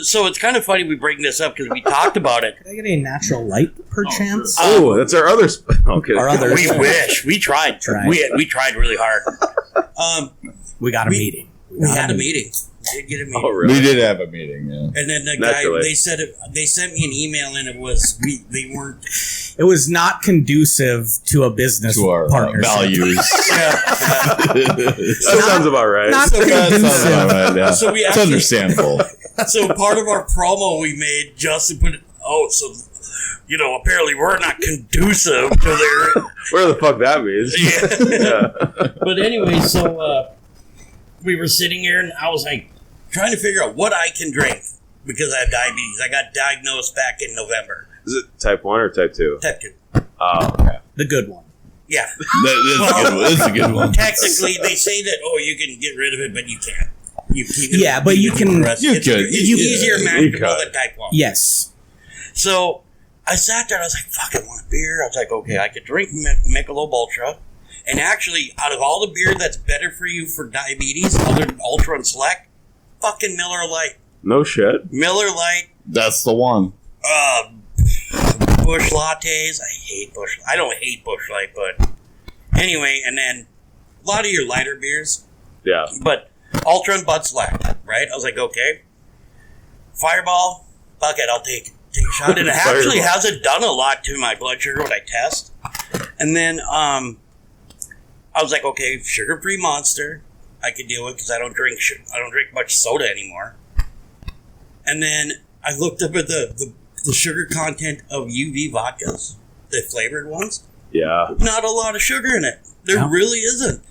so it's kind of funny we bring this up because we talked about it. could I get a natural light perchance? Oh, that's our other. Okay. Our other- We wish. We tried. Tried. We tried really hard. We got a we- meeting. We had a meeting. We did get a meeting. Oh, really? We did have a meeting, yeah. And then the guy, Naturally. they sent me an email, and it was they weren't. It was not conducive to a business To our partnership. values. That sounds about right. Not So- That sounds conducive. about right, yeah. So we It's actually- understandable. So part of our promo we made, Justin put it. Oh, so apparently we're not conducive to their. Where the fuck that means? Yeah. Yeah. But anyway, so we were sitting here, and I was like trying to figure out what I can drink because I have diabetes. I got diagnosed back in November. Is it type 1 or type 2? Type 2. Oh, okay. The good one. Yeah. That's a good one. Technically, they say that, you can get rid of it, but you can't. You keep it. Yeah, but you can- It's you could. It's You easier could. manageable You than type 1. Yes. So I sat there and I was like, fuck, I want a beer. I was like, okay, I could drink Michelob Ultra. And actually, out of all the beer that's better for you for diabetes, other than Ultra and Select, fucking Miller Lite. No shit. Miller Lite, That's the one. Bush Lattes. I don't hate Bush Light, but anyway, and then a lot of your lighter beers, Yeah. but Ultra and Bud Select, right? I was like, okay. Fireball, fuck it, I'll take a shot. And it actually Fireball. hasn't done a lot to my blood sugar when I test. And then I was like, okay, sugar-free Monster, I could deal with because I don't drink much soda anymore. And then I looked up at the sugar content of UV vodkas, the flavored ones. Yeah. Not a lot of sugar in it. There No. really isn't.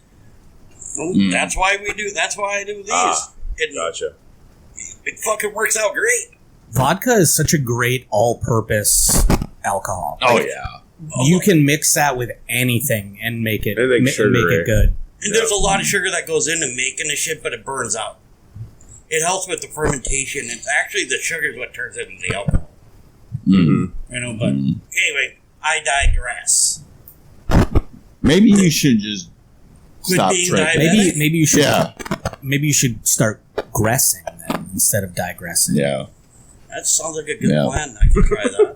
Well, Mm. That's why I do these. Ah, it Gotcha. fucking works out great. Vodka is such a great all-purpose alcohol. Oh, Like, yeah. You can mix that with anything and make it Anything make sugary. it good. And there's a lot of sugar that goes into making the shit, but it burns out. It helps with the fermentation. It's actually the sugar is what turns it into the alcohol. Mm-hmm. But anyway, I digress. Maybe you should just Quit stop being drinking. diabetic. Maybe you should Yeah. maybe you should start gressing then instead of digressing. Yeah. That sounds like a good Yeah. plan. I can try that.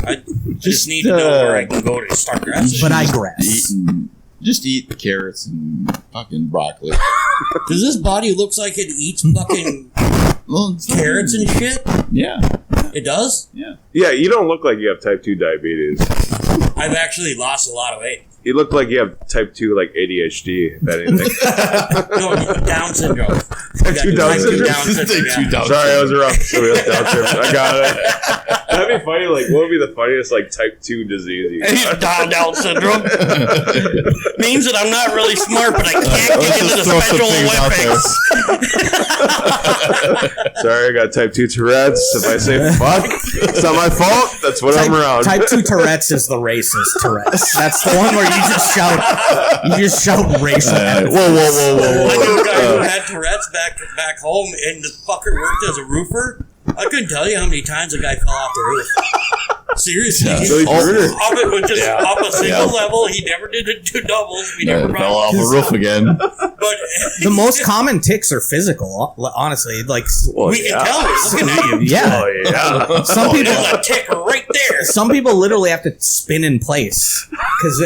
I just need to know where I can go to start grassing. But I gress. Just eat carrots and fucking broccoli. Does this body looks like it eats fucking Well, it's carrots and shit? Yeah. It does? Yeah. Yeah, you don't look like you have type 2 diabetes. I've actually lost a lot of weight. You look like you have type 2 like ADHD, if anything. No, Down syndrome. Type 2 Down syndrome? Yeah. Sorry, I was wrong. Somebody else Down syndrome. I got it. That'd be funny. Like, what would be the funniest like type 2 disease? You got? Down syndrome means that I'm not really smart, but I can't get into the Special Olympics. Sorry, I got type 2 Tourette's. If I say fuck, it's not my fault. That's what I'm around. Type 2 Tourette's is the racist Tourette's. That's the one where you just shout racial. I knew a guy who had Tourette's back home, and the fucker worked as a roofer. I couldn't tell you how many times a guy fell off the roof. Seriously, So he's murdered. Off a single level. He never did the two doubles. We never fell off the roof again. But The most common tics are physical, honestly. Like, we can tell we're looking at you. yeah. Oh yeah. Some people, There's a tick right there. some people literally have to spin in place because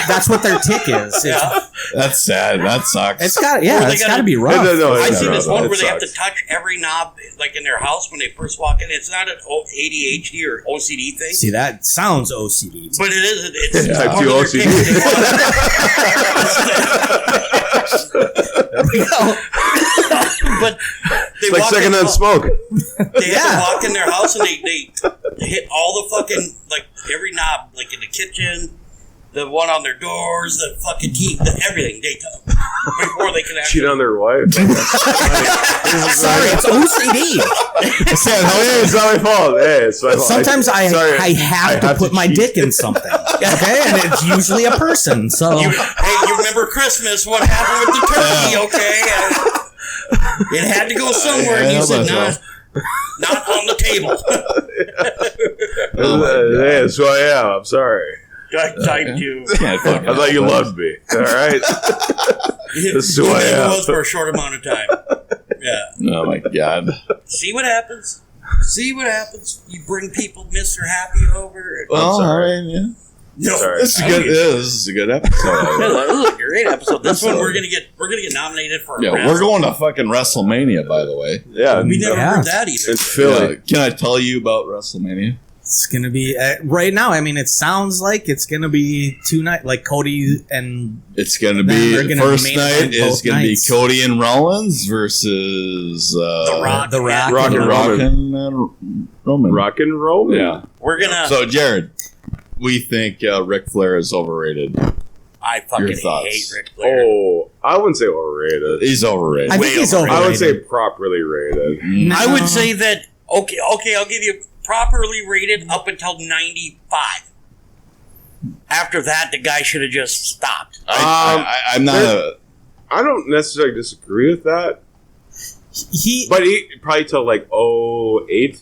that's what their tick is. Yeah. That's sad. That sucks. It's got Or it's got to be rough. No, I it's see not this rough. one It where they have to sucks. touch every knob, like in their house when they first walk in. It's not an ADHD or OCD thing, See, that sounds OCD. but it is. It's Type part 2 of their OCD. tick. But they It's like walk second in, hand smoke. They have to walk in their house and they hit all the fucking, like, every knob, like in the kitchen, the one on their doors, the fucking TV, everything. They before they can Cheat actually. on their wife. Sorry, it's OCD. Hey, it's not my fault. Hey, it's my fault. Sometimes I have to put my cheat. dick in something. Okay, and it's usually a person. So Hey, you remember Christmas? What happened with the turkey? Okay, it had to go somewhere. And you said, "No, not on the table." Hey, that's who I am. I'm sorry. Type 2. Can't I fucking thought you help it. loved me. All right. This is who I It am. was for a short amount of time. Yeah. Oh my god. See what happens. See what happens. You bring people Mr. Happy over. Well, sorry. I mean, yeah. No, This is good. This is a good episode. This is a great episode. This one we're gonna get nominated for. A Yeah, Razzie. we're going to fucking WrestleMania, by the way. Yeah. We never Yeah. heard that either. It's Philly. Yeah, can I tell you about WrestleMania? it's gonna be right now. I mean, it sounds like it's gonna be 2 nights. Like Cody and It's going to Then be they're the gonna first main night event is both going to be nights. Cody and Rollins versus The Rock. The Rock. Rock and Rock Roman. and Roman. Rock and roll? Yeah. We're gonna. So Jared, we think Ric Flair is overrated. I fucking your thoughts? hate Ric Flair. Oh, I wouldn't say overrated. He's overrated. I think he's overrated. I would say properly rated. Mm. I would say that. Okay. I'll give you properly rated up until 95. After that, the guy should have just stopped. I'm not a. I don't necessarily disagree with that, he but he probably till like 08.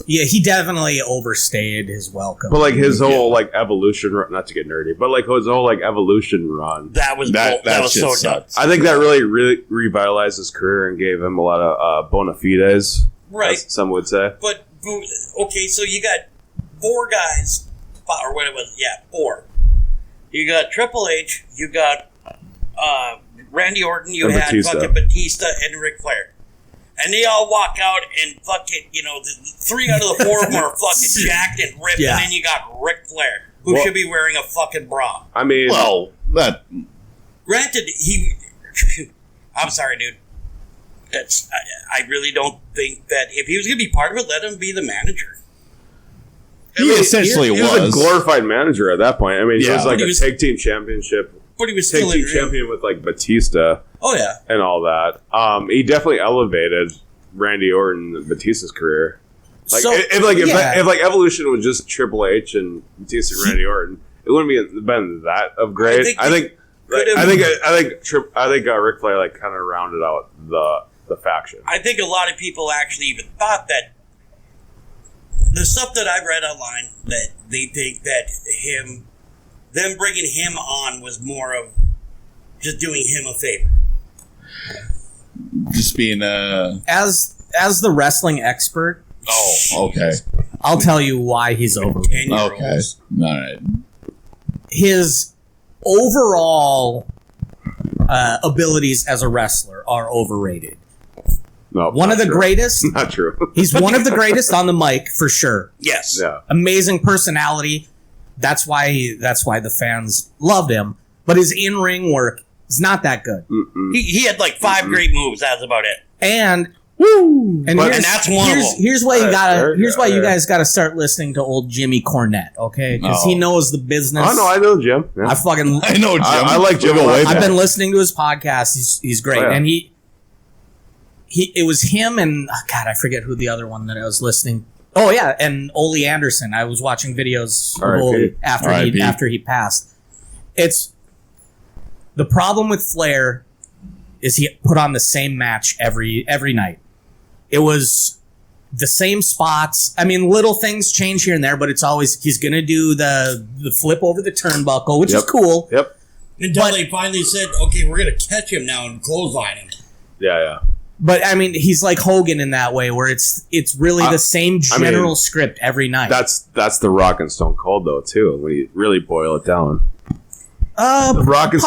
he definitely overstayed his welcome. But like his whole like evolution run, not to get nerdy, but like his whole like evolution run. That was That that was shit so dumb. sucks. I think that really revitalized his career and gave him a lot of bona fides, Right. as some would say. But okay, so you got 4 guys, or what it was, 4. You got Triple H, you got Randy Orton, you And had Batista. fucking Batista and Ric Flair, and they all walk out and fucking, the 3 out of the 4 of them are fucking jacked and ripped, Yeah. and then you got Ric Flair, who Well- should be wearing a fucking bra. I mean, Well, that Granted, I'm sorry, dude. I really don't think that if he was going to be part of it, let him be the manager. he essentially he was a glorified manager at that point. I mean, he Yeah. was like He a was- tag team championship, But he was tag still team in champion with like Batista Oh, yeah. and all that. He definitely elevated Randy Orton and Batista's career. Like So, if Evolution was just Triple H and Batista and Randy Orton, it wouldn't been that of great. I think Ric Flair like kind of rounded out the faction. I think a lot of people actually even thought that the stuff that I've read online, that they think that them bringing him on was more of just doing him a favor. just being as the wrestling expert, Oh, okay. I'll tell you why he's overrated. 10-year-olds. Okay. All right. His overall abilities as a wrestler are overrated. No, One of the greatest. Not true. He's one of the greatest on the mic for sure. Yes. Yeah. Amazing personality. That's why the fans loved him. But his in-ring work is not that good. He had like 5 great moves. That's about it. And And that's one of them. Here's why you gotta. Here's why you yeah. guys gotta start listening to old Jimmy Cornette, okay? Because he knows the business. Oh no, I know Jim. Yeah. I know Jim. I like Jim. I've been listening to his podcast. He's great, Oh, yeah. and he. It was him and God, I forget who the other one that I was listening. Oh yeah, and Ole Anderson. I was watching videos of Ole after he passed. It's the problem with Flair is he put on the same match every night. It was the same spots. I mean, little things change here and there, but it's always he's gonna do the flip over the turnbuckle, which is cool. Yep. Until they finally said, okay, we're going to catch him now and clothesline him. Yeah. But I mean, he's like Hogan in that way, where it's really the same general script every night. That's the Rock and Stone Cold though too. When you really boil it down, Rock and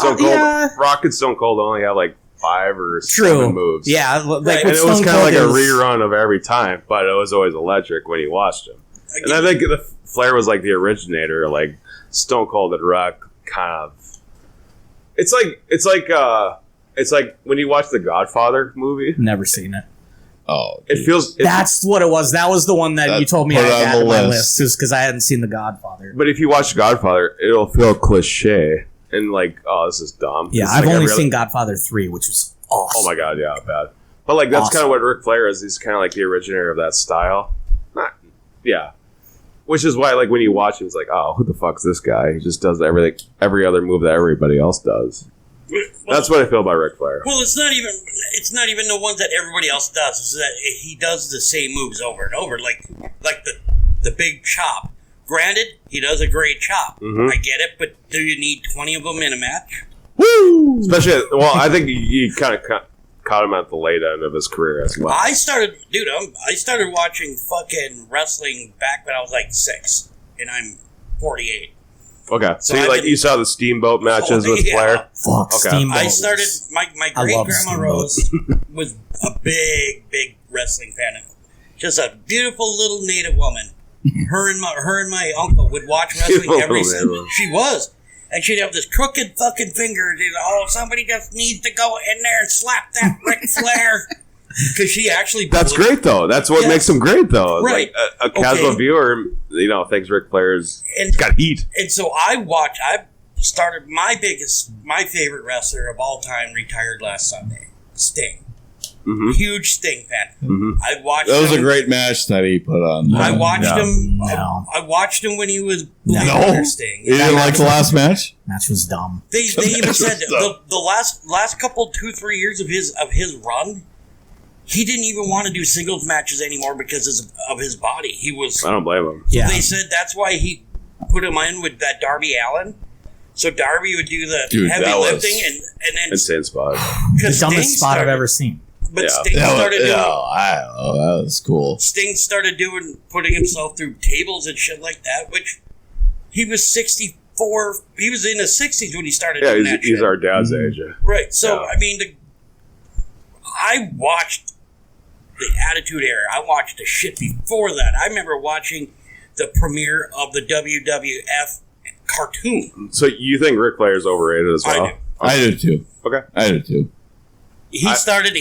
Stone Cold only have like 5 or 7 moves. Yeah, like Right. And it Stone was kind of Cold like a is- rerun of every time, but it was always electric when you watched him. And I think the Flair was like the originator, like Stone Cold and Rock kind of. It's like when you watch the Godfather movie. Never seen it. Oh, It feels. That's what it was. That was the one that you told me I put it on had the on my list. list, because I hadn't seen The Godfather. But if you watch Godfather, it'll feel cliche and like, oh, this is dumb. Yeah, It's I've like only every seen Godfather 3, which was awesome. Oh my god, yeah, bad. But like that's Awesome. kind of what Ric Flair is. He's kind of like the originator of that style. Yeah. Which is why, like, when you watch him, it's like, oh, who the fuck's this guy? He just does every other move that everybody else does. That's what I feel about Ric Flair. Well, it's not even the ones that everybody else does. It's that he does the same moves over and over, like the big chop. Granted, he does a great chop. Mhm. I get it, but do you need 20 of them in a match? Woo! Especially, well, I think you kind of caught him at the late end of his career as well. I started watching fucking wrestling back when I was like 6, and I'm 48. Okay, So so I've like been- you saw the Steamboat matches with Yeah. Flair. Fuck, Okay. Steamboat. I started my I great love grandma Steamboat. Rose was a big wrestling fan. Just a beautiful little native woman. Her and my uncle would watch wrestling Beautiful every little single. native. She was, and she'd have this crooked fucking finger. And, oh, somebody just needs to go in there and slap that Ric Flair, because she actually. That's great though. That's what Yeah. makes him great though. Right. Like a casual Okay. viewer, thinks Ric Flair's And, got heat. and so I started my favorite wrestler of all time retired last Sunday, Sting. Mm-hmm. Huge Sting fan. Mm-hmm. I watched. that was a him- great match that he put on. I watched Yeah. him. No. I watched him when he was No. Blade Sting. You didn't like the last match? Match was dumb. They even That's said what's the last couple 2-3 years of his run, he didn't even want to do singles matches anymore because of his body. He was. I don't blame him. Yeah. They said that's why he put him in with that Darby Allin. So Darby would do the Dude, heavy that was lifting and then Insane spot. The because dumbest spot I've ever seen. But Yeah. Sting I started doing. that was cool. Sting started putting himself through tables and shit like that, which he was 64. He was in his 60s when he started Yeah, doing that he's shit. our dad's age. Right. So, Yeah. I mean, I watched the Attitude Era. I watched the shit before that. I remember watching the premiere of the WWF cartoon. So you think Ric Flair's overrated as well? I do. I do too. Okay. I do too. He started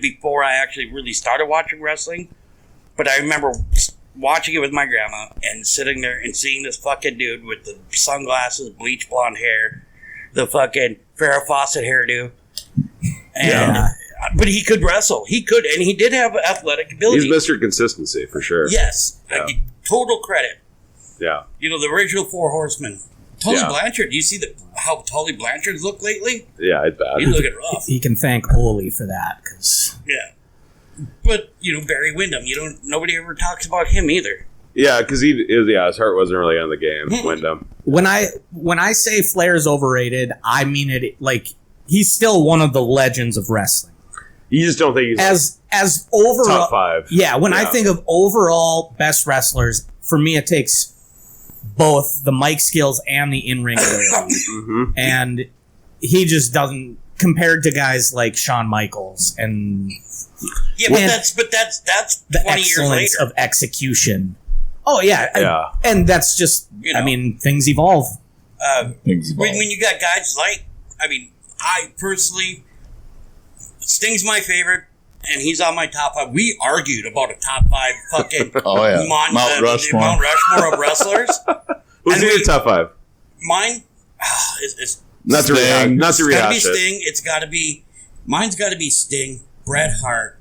before I actually really started watching wrestling. But I remember watching it with my grandma and sitting there and seeing this fucking dude with the sunglasses, bleach blonde hair, the fucking Farrah Fawcett hairdo. And, but he could wrestle. He could, and he did have athletic ability. He's Mr. Consistency for sure. Yes. Yeah. I give total credit. Yeah. You know, the original Four Horsemen. Tully Yeah. Blanchard. Do you see how Tully Blanchard's looked lately? Yeah, it's bad. He's looking rough. He can thank Ole for that, because Yeah. But, Barry Windham, nobody ever talks about him either. Yeah, because his heart wasn't really on the game. Wyndham. when I say Flair's overrated, I mean it like he's still one of the legends of wrestling. You just don't think he's As overall top 5. Yeah, when I think of overall best wrestlers, for me it takes both the mic skills and the in-ring ability. Mm-hmm. And he just doesn't, compared to guys like Shawn Michaels and Yeah, but And that's the 20 years excellence later. of execution. Oh yeah, Yeah. and that's just. You know. I mean, things evolve. Things When evolve. you got guys like, I mean, I personally, Sting's my favorite, and he's on my top 5. We argued about a top 5 fucking Oh, yeah. Mount Rushmore. Mount Rushmore of wrestlers. Who's And in your we- top 5? Mine is Not to rehash. Sting. Not to it's gotta be rehash it. Sting. It's gotta be mine's gotta be Sting, Bret Hart,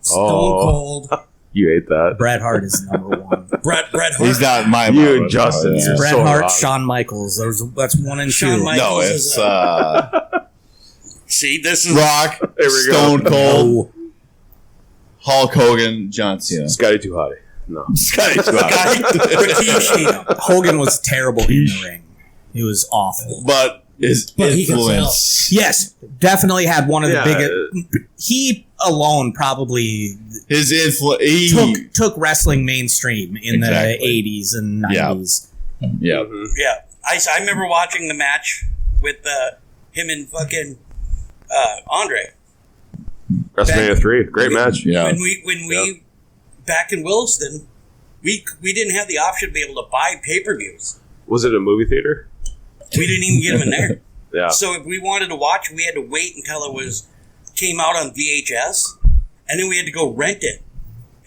Stone Oh. Cold. You ate that. Bret Hart is number one. Bret Hart. He's not my You Mount and Rushmore, Justin. yeah. You're Bret so Hart, wrong. Shawn Michaels. That's 1 and 2. Shawn Michaels. No, is it's See, this is Rock, There we go. Stone Cold, No. Hulk Hogan, John Cena. Scotty too hotty. No. Scotty Rikishi. Hogan was terrible in the ring. He was awful. But his But he can influence, Yes, definitely had one of the Yeah, biggest. He alone probably his influence, took wrestling mainstream in Exactly. the 80s and Yeah. 90s. yeah, Mhm. Yeah, I remember watching the match with him and fucking Andre. WrestleMania 3. Great match. yeah. When we back in Williston, we didn't have the option to be able to buy pay-per-views. Was it a movie theater? We didn't even get them in there. Yeah. So if we wanted to watch, we had to wait until it came out on VHS, and then we had to go rent it,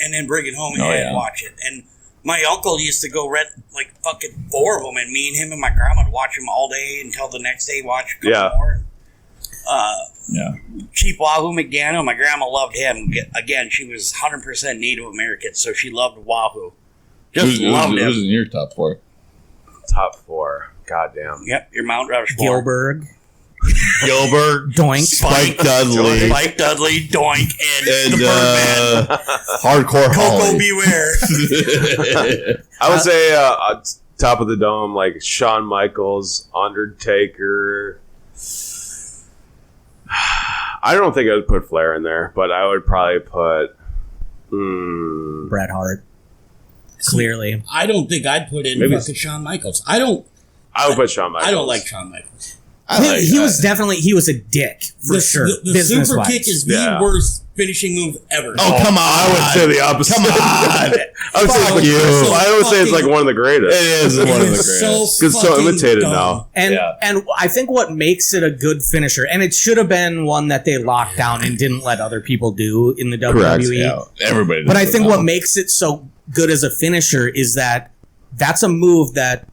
and then bring it home and Oh, yeah. watch it. And my uncle used to go rent like fucking 4 of them, and me and him and my grandma would watch them all day until the next day. Watch a couple Yeah. more. Yeah. Chief Wahoo McDaniel, my grandma loved him. Again, she was 100% Native American, so she loved Wahoo. Just loved him. Who's in your top 4? Top 4. Goddamn. Yep, your Mount Rushmore. Gilbert, Gilbert, Doink, Spike Dudley, Spike Dudley, Doink, and and the Birdman. Hardcore Coco Holly. Beware. I would say top of the dome, like Shawn Michaels, Undertaker. I don't think I would put Flair in there, but I would probably put. Bret Hart. Clearly. I don't think I'd put in Maybe fucking Shawn Michaels. I would put Shawn Michaels. I don't like Shawn Michaels. He was definitely a dick for sure. The business super wise. kick is the Yeah. worst finishing move ever. Oh, come on. I would say the opposite. Come on. I would say Fuck it's you. I would say it's like one of the greatest. It is one of the It's greatest. It's so fucking imitated dumb. now. And Yeah. and I think what makes it a good finisher, and it should have been one that they locked down and didn't let other people do in the WWE. Yeah, everybody. But I does think it what now. makes it so good as a finisher is that that's a move that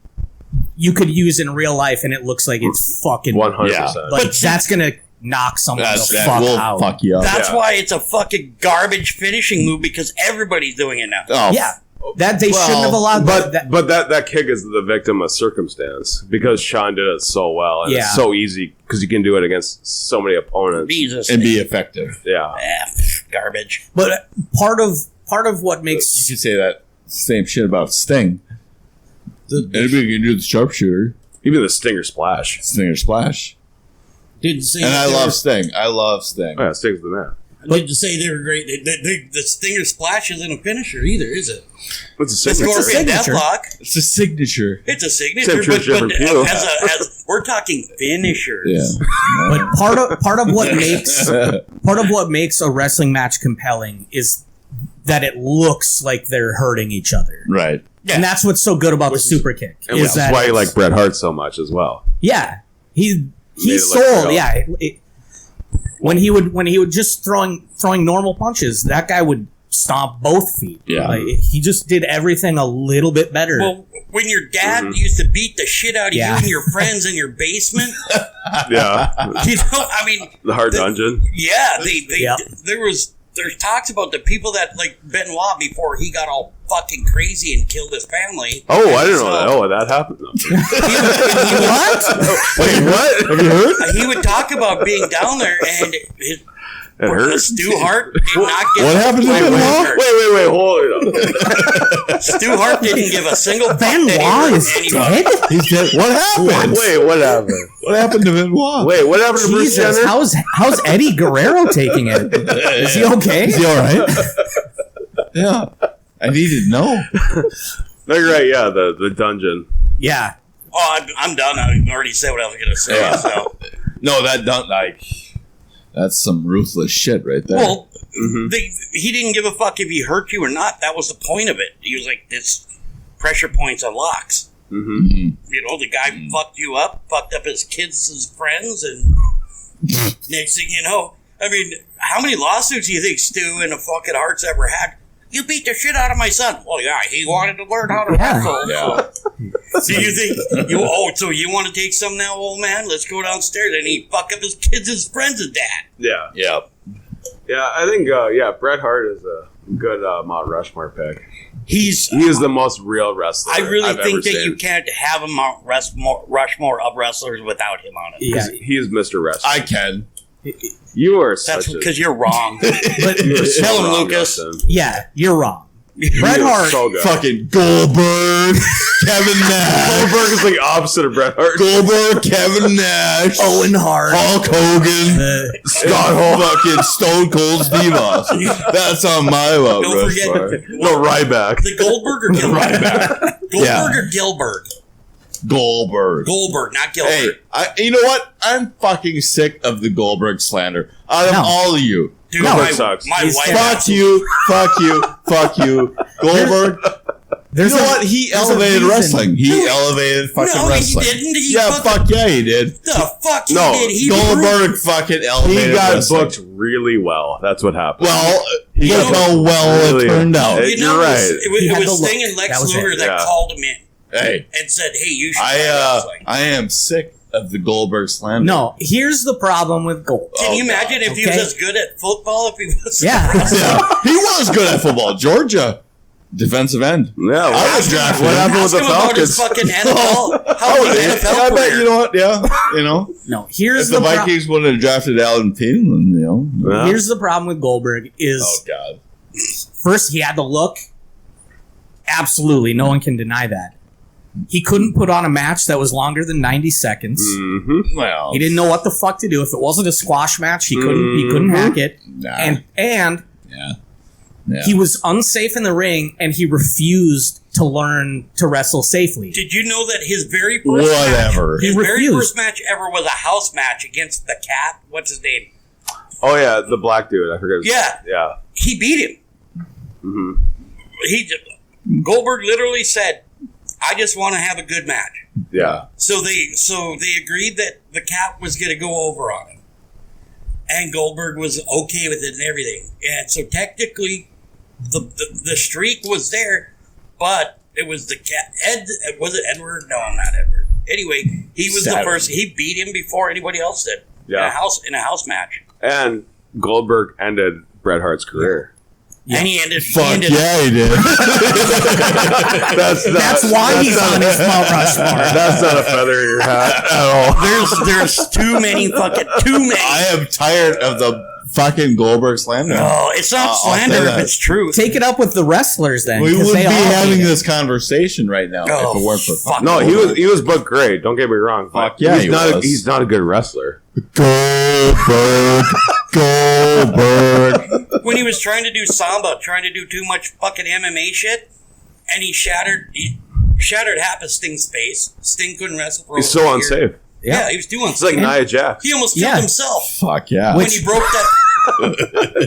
you could use in real life and it looks like it's fucking 100%. Like that's gonna knock someone the that fuck will out. fuck you up. That's Yeah. why it's a fucking garbage finishing move because everybody's doing it now. Oh, Yeah. That they shouldn't have allowed that. But that kick is the victim of circumstance because Shawn did it so well and Yeah. it's so easy because you can do it against so many opponents. Jesus. and be effective. Yeah. Garbage. But part of what You makes should say that same shit about Sting. Anybody can do the sharpshooter, Even the Stinger Splash. Stinger Splash, Didn't say and that I they love were- Sting. I love Sting. Oh, yeah, Sting's the man. I didn't say they were great. The Stinger Splash isn't a finisher either, is it? What's a The signature? Scorpion signature. Deathlock. It's a signature. It's a Same signature, church, different but pew. as we're talking finishers. Yeah. but part of what makes a wrestling match compelling is that it looks like they're hurting each other. Right. And that's what's so good about the super kick. And which is that why you like Bret Hart so much as well. Yeah, he Made it look sold. real. Yeah, when he would just throwing normal punches, that guy would stomp both feet. Yeah. Like, he just did everything a little bit better. Well, when your dad used to beat the shit out of Yeah. you and your friends in your basement, Yeah. you know, I mean, The Hard Dungeon. yeah, Yep. there's talks about the people that like Benoit before he got all fucking crazy and killed his family. Oh, I didn't know So, that. Oh, that happened. No. What? Wait, what? Have you heard? He would talk about being down there and It hurt. Stu Hart did not give What happened to wait, Benoit? Wait, hold it up. Stu Hart didn't give a single fuck that he Benoit hurt is anybody. dead. He's dead. What happened? Wait, what happened? What happened to Benoit? Wait, what happened to Bruce Jesus, Jenner? how's Eddie Guerrero taking it? Is he okay? Is he all right? Yeah. I needed to know. No, you're right. Yeah, the dungeon. Yeah. Oh, I'm done. I already said what I was going to say. Yeah. So. No, that's some ruthless shit right there. Well, he didn't give a fuck if he hurt you or not. That was the point of it. He was like, "This, pressure points on locks. Mhm. You know, the guy fucked you up, fucked up his kids' friends, and next thing you know, I mean, how many lawsuits do you think Stu and the fucking Hearts ever had? You beat the shit out of my son. Well, yeah, he wanted to learn how to wrestle. Yeah. So you think so you want to take some now, old man? Let's go downstairs and he fuck up his kids' friends' dad. Yeah. Yeah. Yeah, I think, Bret Hart is a good Mount Rushmore pick. He is the most real wrestler. I really I've think ever that seen. you can't have a Mount Rushmore of wrestlers without him on it. Yeah. He is Mr. Wrestler. I can. You are That's such a... because you're wrong. But You're so Tell him, wrong, Lucas. Justin. yeah, you're wrong. You Bret are Hart, so good. Fucking Goldberg, Kevin Nash. Goldberg is the opposite of Bret Hart. Goldberg, Kevin Nash, Owen Hart, Hulk Hogan, uh, fucking Stone Cold Steve Austin. That's on my Mount Don't forget Rushmore. No, Ryback. the Goldberg or Gilbert. Goldberg Yeah. or Gilbert. Goldberg. Goldberg, not Gilbert. Hey, you know what? I'm fucking sick of the Goldberg slander. Out of No. all of you. Dude, No, my, it sucks. my He's- wife. Fuck you, fuck you, fuck you. Goldberg, there's you know a- what? He there's a elevated reason. wrting. He elevated fucking No, he wrestling. didn't. He Yeah, fucking- fuck yeah, he did. The fuck he No, did. He Goldberg fucking He elevated got wrestling. booked really well. That's what happened. Well, He look got how well really- it turned out. Hey, You know, You're right. It was, He it had was the look. Sting and Lex That was Luger it. that Yeah. called him in Hey, and said, "Hey, you should try wrestling." I am sick of the Goldberg slander. no, here's the problem with Gold. Can you Oh, imagine if he was Okay. as good at football if he was? Yeah. Yeah, he was good at football. Georgia, defensive end. Yeah, I was drafted. what happened with Ask the him about his Falcons? fucking NFL. How was his NFL I bet career? you know what? Yeah, you know, No, if here's the the Vikings would have drafted Allen Thielen, you know. Yeah. here's the problem with Goldberg is Oh God. first he had the look. Absolutely, no one can deny that. He couldn't put on a match that was longer than 90 seconds. Mm-hmm. Well, He didn't know what the fuck to do. If it wasn't a squash match, he couldn't hack it. Nah. And yeah. Yeah. he was unsafe in the ring, and he refused to learn to wrestle safely. Did you know that his very first Whatever. match, his He very refused. first match ever was a house match against the cat? What's his name? Oh yeah, the black dude. I forget. Yeah, Yeah. he beat him. Mm-hmm. Goldberg literally said, "I just want to have a good match." Yeah. So they agreed that the cat was going to go over on him, and Goldberg was okay with it and everything. And so technically, the streak was there, but it was the cat. Was it Edward? No, not Edward. Anyway, he was Saturn. the first. He beat him before anybody else did. Yeah. in a house match, And Goldberg ended Bret Hart's career. and he ended. Fuck yeah, he did. That's why he's on his Mount Rushmore. That's not a feather in your hat at all. There's too many. I am tired of the fucking Goldberg slander. No, it's not I'll say slander if that. it's true. Take it up with the wrestlers then. We 'cause wouldn't they be all having hate it. this conversation right now if it weren't for fuck. No, he was booked great. Don't get me wrong. Fuck yeah, he's he not. was. He's not a good wrestler. Goldberg. Goldberg. When he was trying to do Samba, trying to do too much fucking MMA shit, and he shattered half of Sting's face. Sting couldn't wrestle for He's over so a year. unsafe. Yeah, he was doing It's like Nia Jax. He almost Yeah. killed himself Fuck yeah. when he broke that.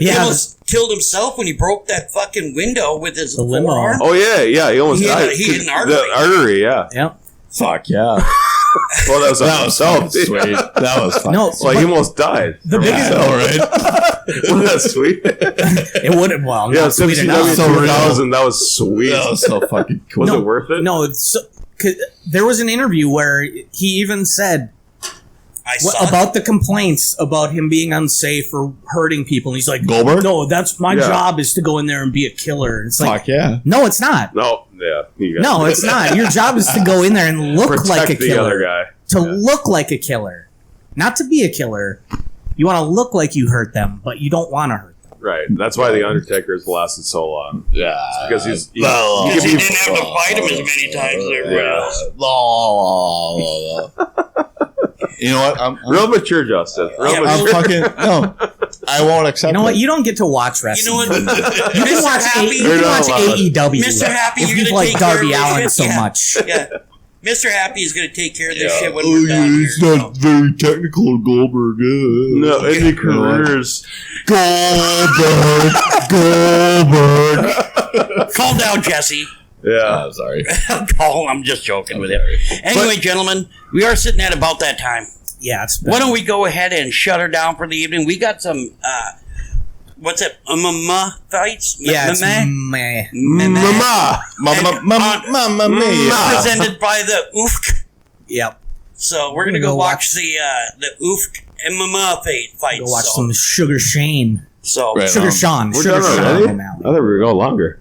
He Yeah, almost killed himself when he broke that fucking window with his The limo. forearm. Oh yeah. He almost He had died. a- he had an The artery. Yeah. yeah. Fuck yeah. Well, that was That was so fucking sweet. That was fucking No, Well, he almost died. the biggest All right. Wasn't that sweet? it wouldn't. Well, Yeah, not sweet WCW enough. So real. 2000. That was sweet. That was so fucking cool. Was No. it worth it? No, it's so, 'cause there was an interview where he even said I saw about the complaints about him being unsafe or hurting people. And he's like, Goldberg? no, that's my Yeah. job is to go in there and be a killer. And it's like, Fuck yeah. no, it's not. No. Yeah. You got No, it's not. Your job is to go in there and look Protect like a the other killer. guy. To look like a killer. Not to be a killer. You want to look like you hurt them, but you don't want to hurt them. Right. That's why the Undertaker's lasted so long. Yeah. Because he's Well, because he could be- didn't have to fight him as many times as everybody Yeah. else. You know what? I'm real mature, Justin. Real Yeah, mature. I'm fucking no. I won't accept. You know what? it. You don't get to watch You wrestling. know what? You can watch, Happy, you You're can not watch allowed. AEW. Mr. Happy, if you're you gonna like take care Darby of this Allin shit. so Yeah. much. Yeah. Mr. Happy is going to take care of this Yeah. shit when Oh, we're done here. he's not very technical, Goldberg. No, any careers. Goldberg. Goldberg. Calm down, Jesse. Yeah. Sorry. Paul, I'm just joking with you. Anyway, gentlemen, we are sitting at about that time. Yeah, it's Why don't we go ahead and shut her down for the evening? We got some, what's it, fights? yeah, it's Meh? meh. Mamma mia. Presented by the Oofk. Yep. So we're gonna go watch the Oofk MMA fight. Go watch some Sugar Shane. So Right. Sugar Sean. We're Sugar done Sean. already? O'Malley. I thought we were going longer.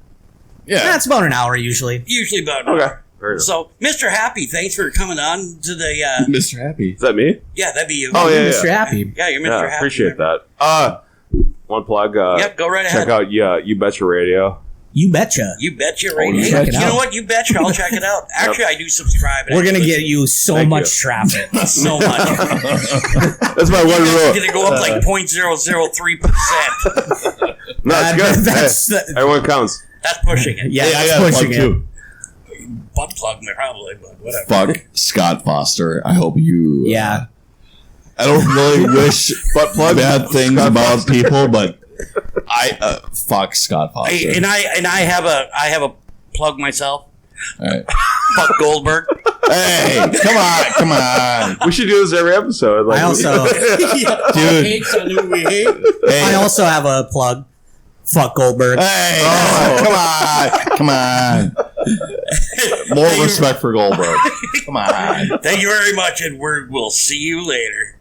Yeah, Yeah. it's about an hour usually. usually about Okay. Fair enough. So, Mr. Happy, thanks for coming on to the. Mr. Happy. Is that me? Yeah, that'd be you. Oh, yeah, Mr. Happy. Yeah, you're Mr. Yeah, Happy. appreciate that. One plug. Yep, go right Check ahead. out You Betcha Radio. You betcha. You betcha, right? you Hey, check it you out. know what? You betcha. I'll check it out. Actually, I do subscribe. and We're I gonna listen get you so Thank much you. traffic. so much. That's my one It's rule. gonna go up like 0.003%. No, it's good. That's Hey, everyone counts. That's pushing it. yeah, I that's got a pushing plug it. too. Butt plug me probably, but whatever. Fuck Scott Foster. I hope you. Yeah. I don't really wish bad things about people, but I fuck Scott Foster. Hey, and I have a plug myself. All right. Fuck Goldberg. Hey, come on. We should do this every episode. Like, I also Dude. Hates on who we hate. Hey, I also have a plug. Fuck Goldberg. hey, come on. More respect for Goldberg. Come on. Thank you very much, and we'll see you later.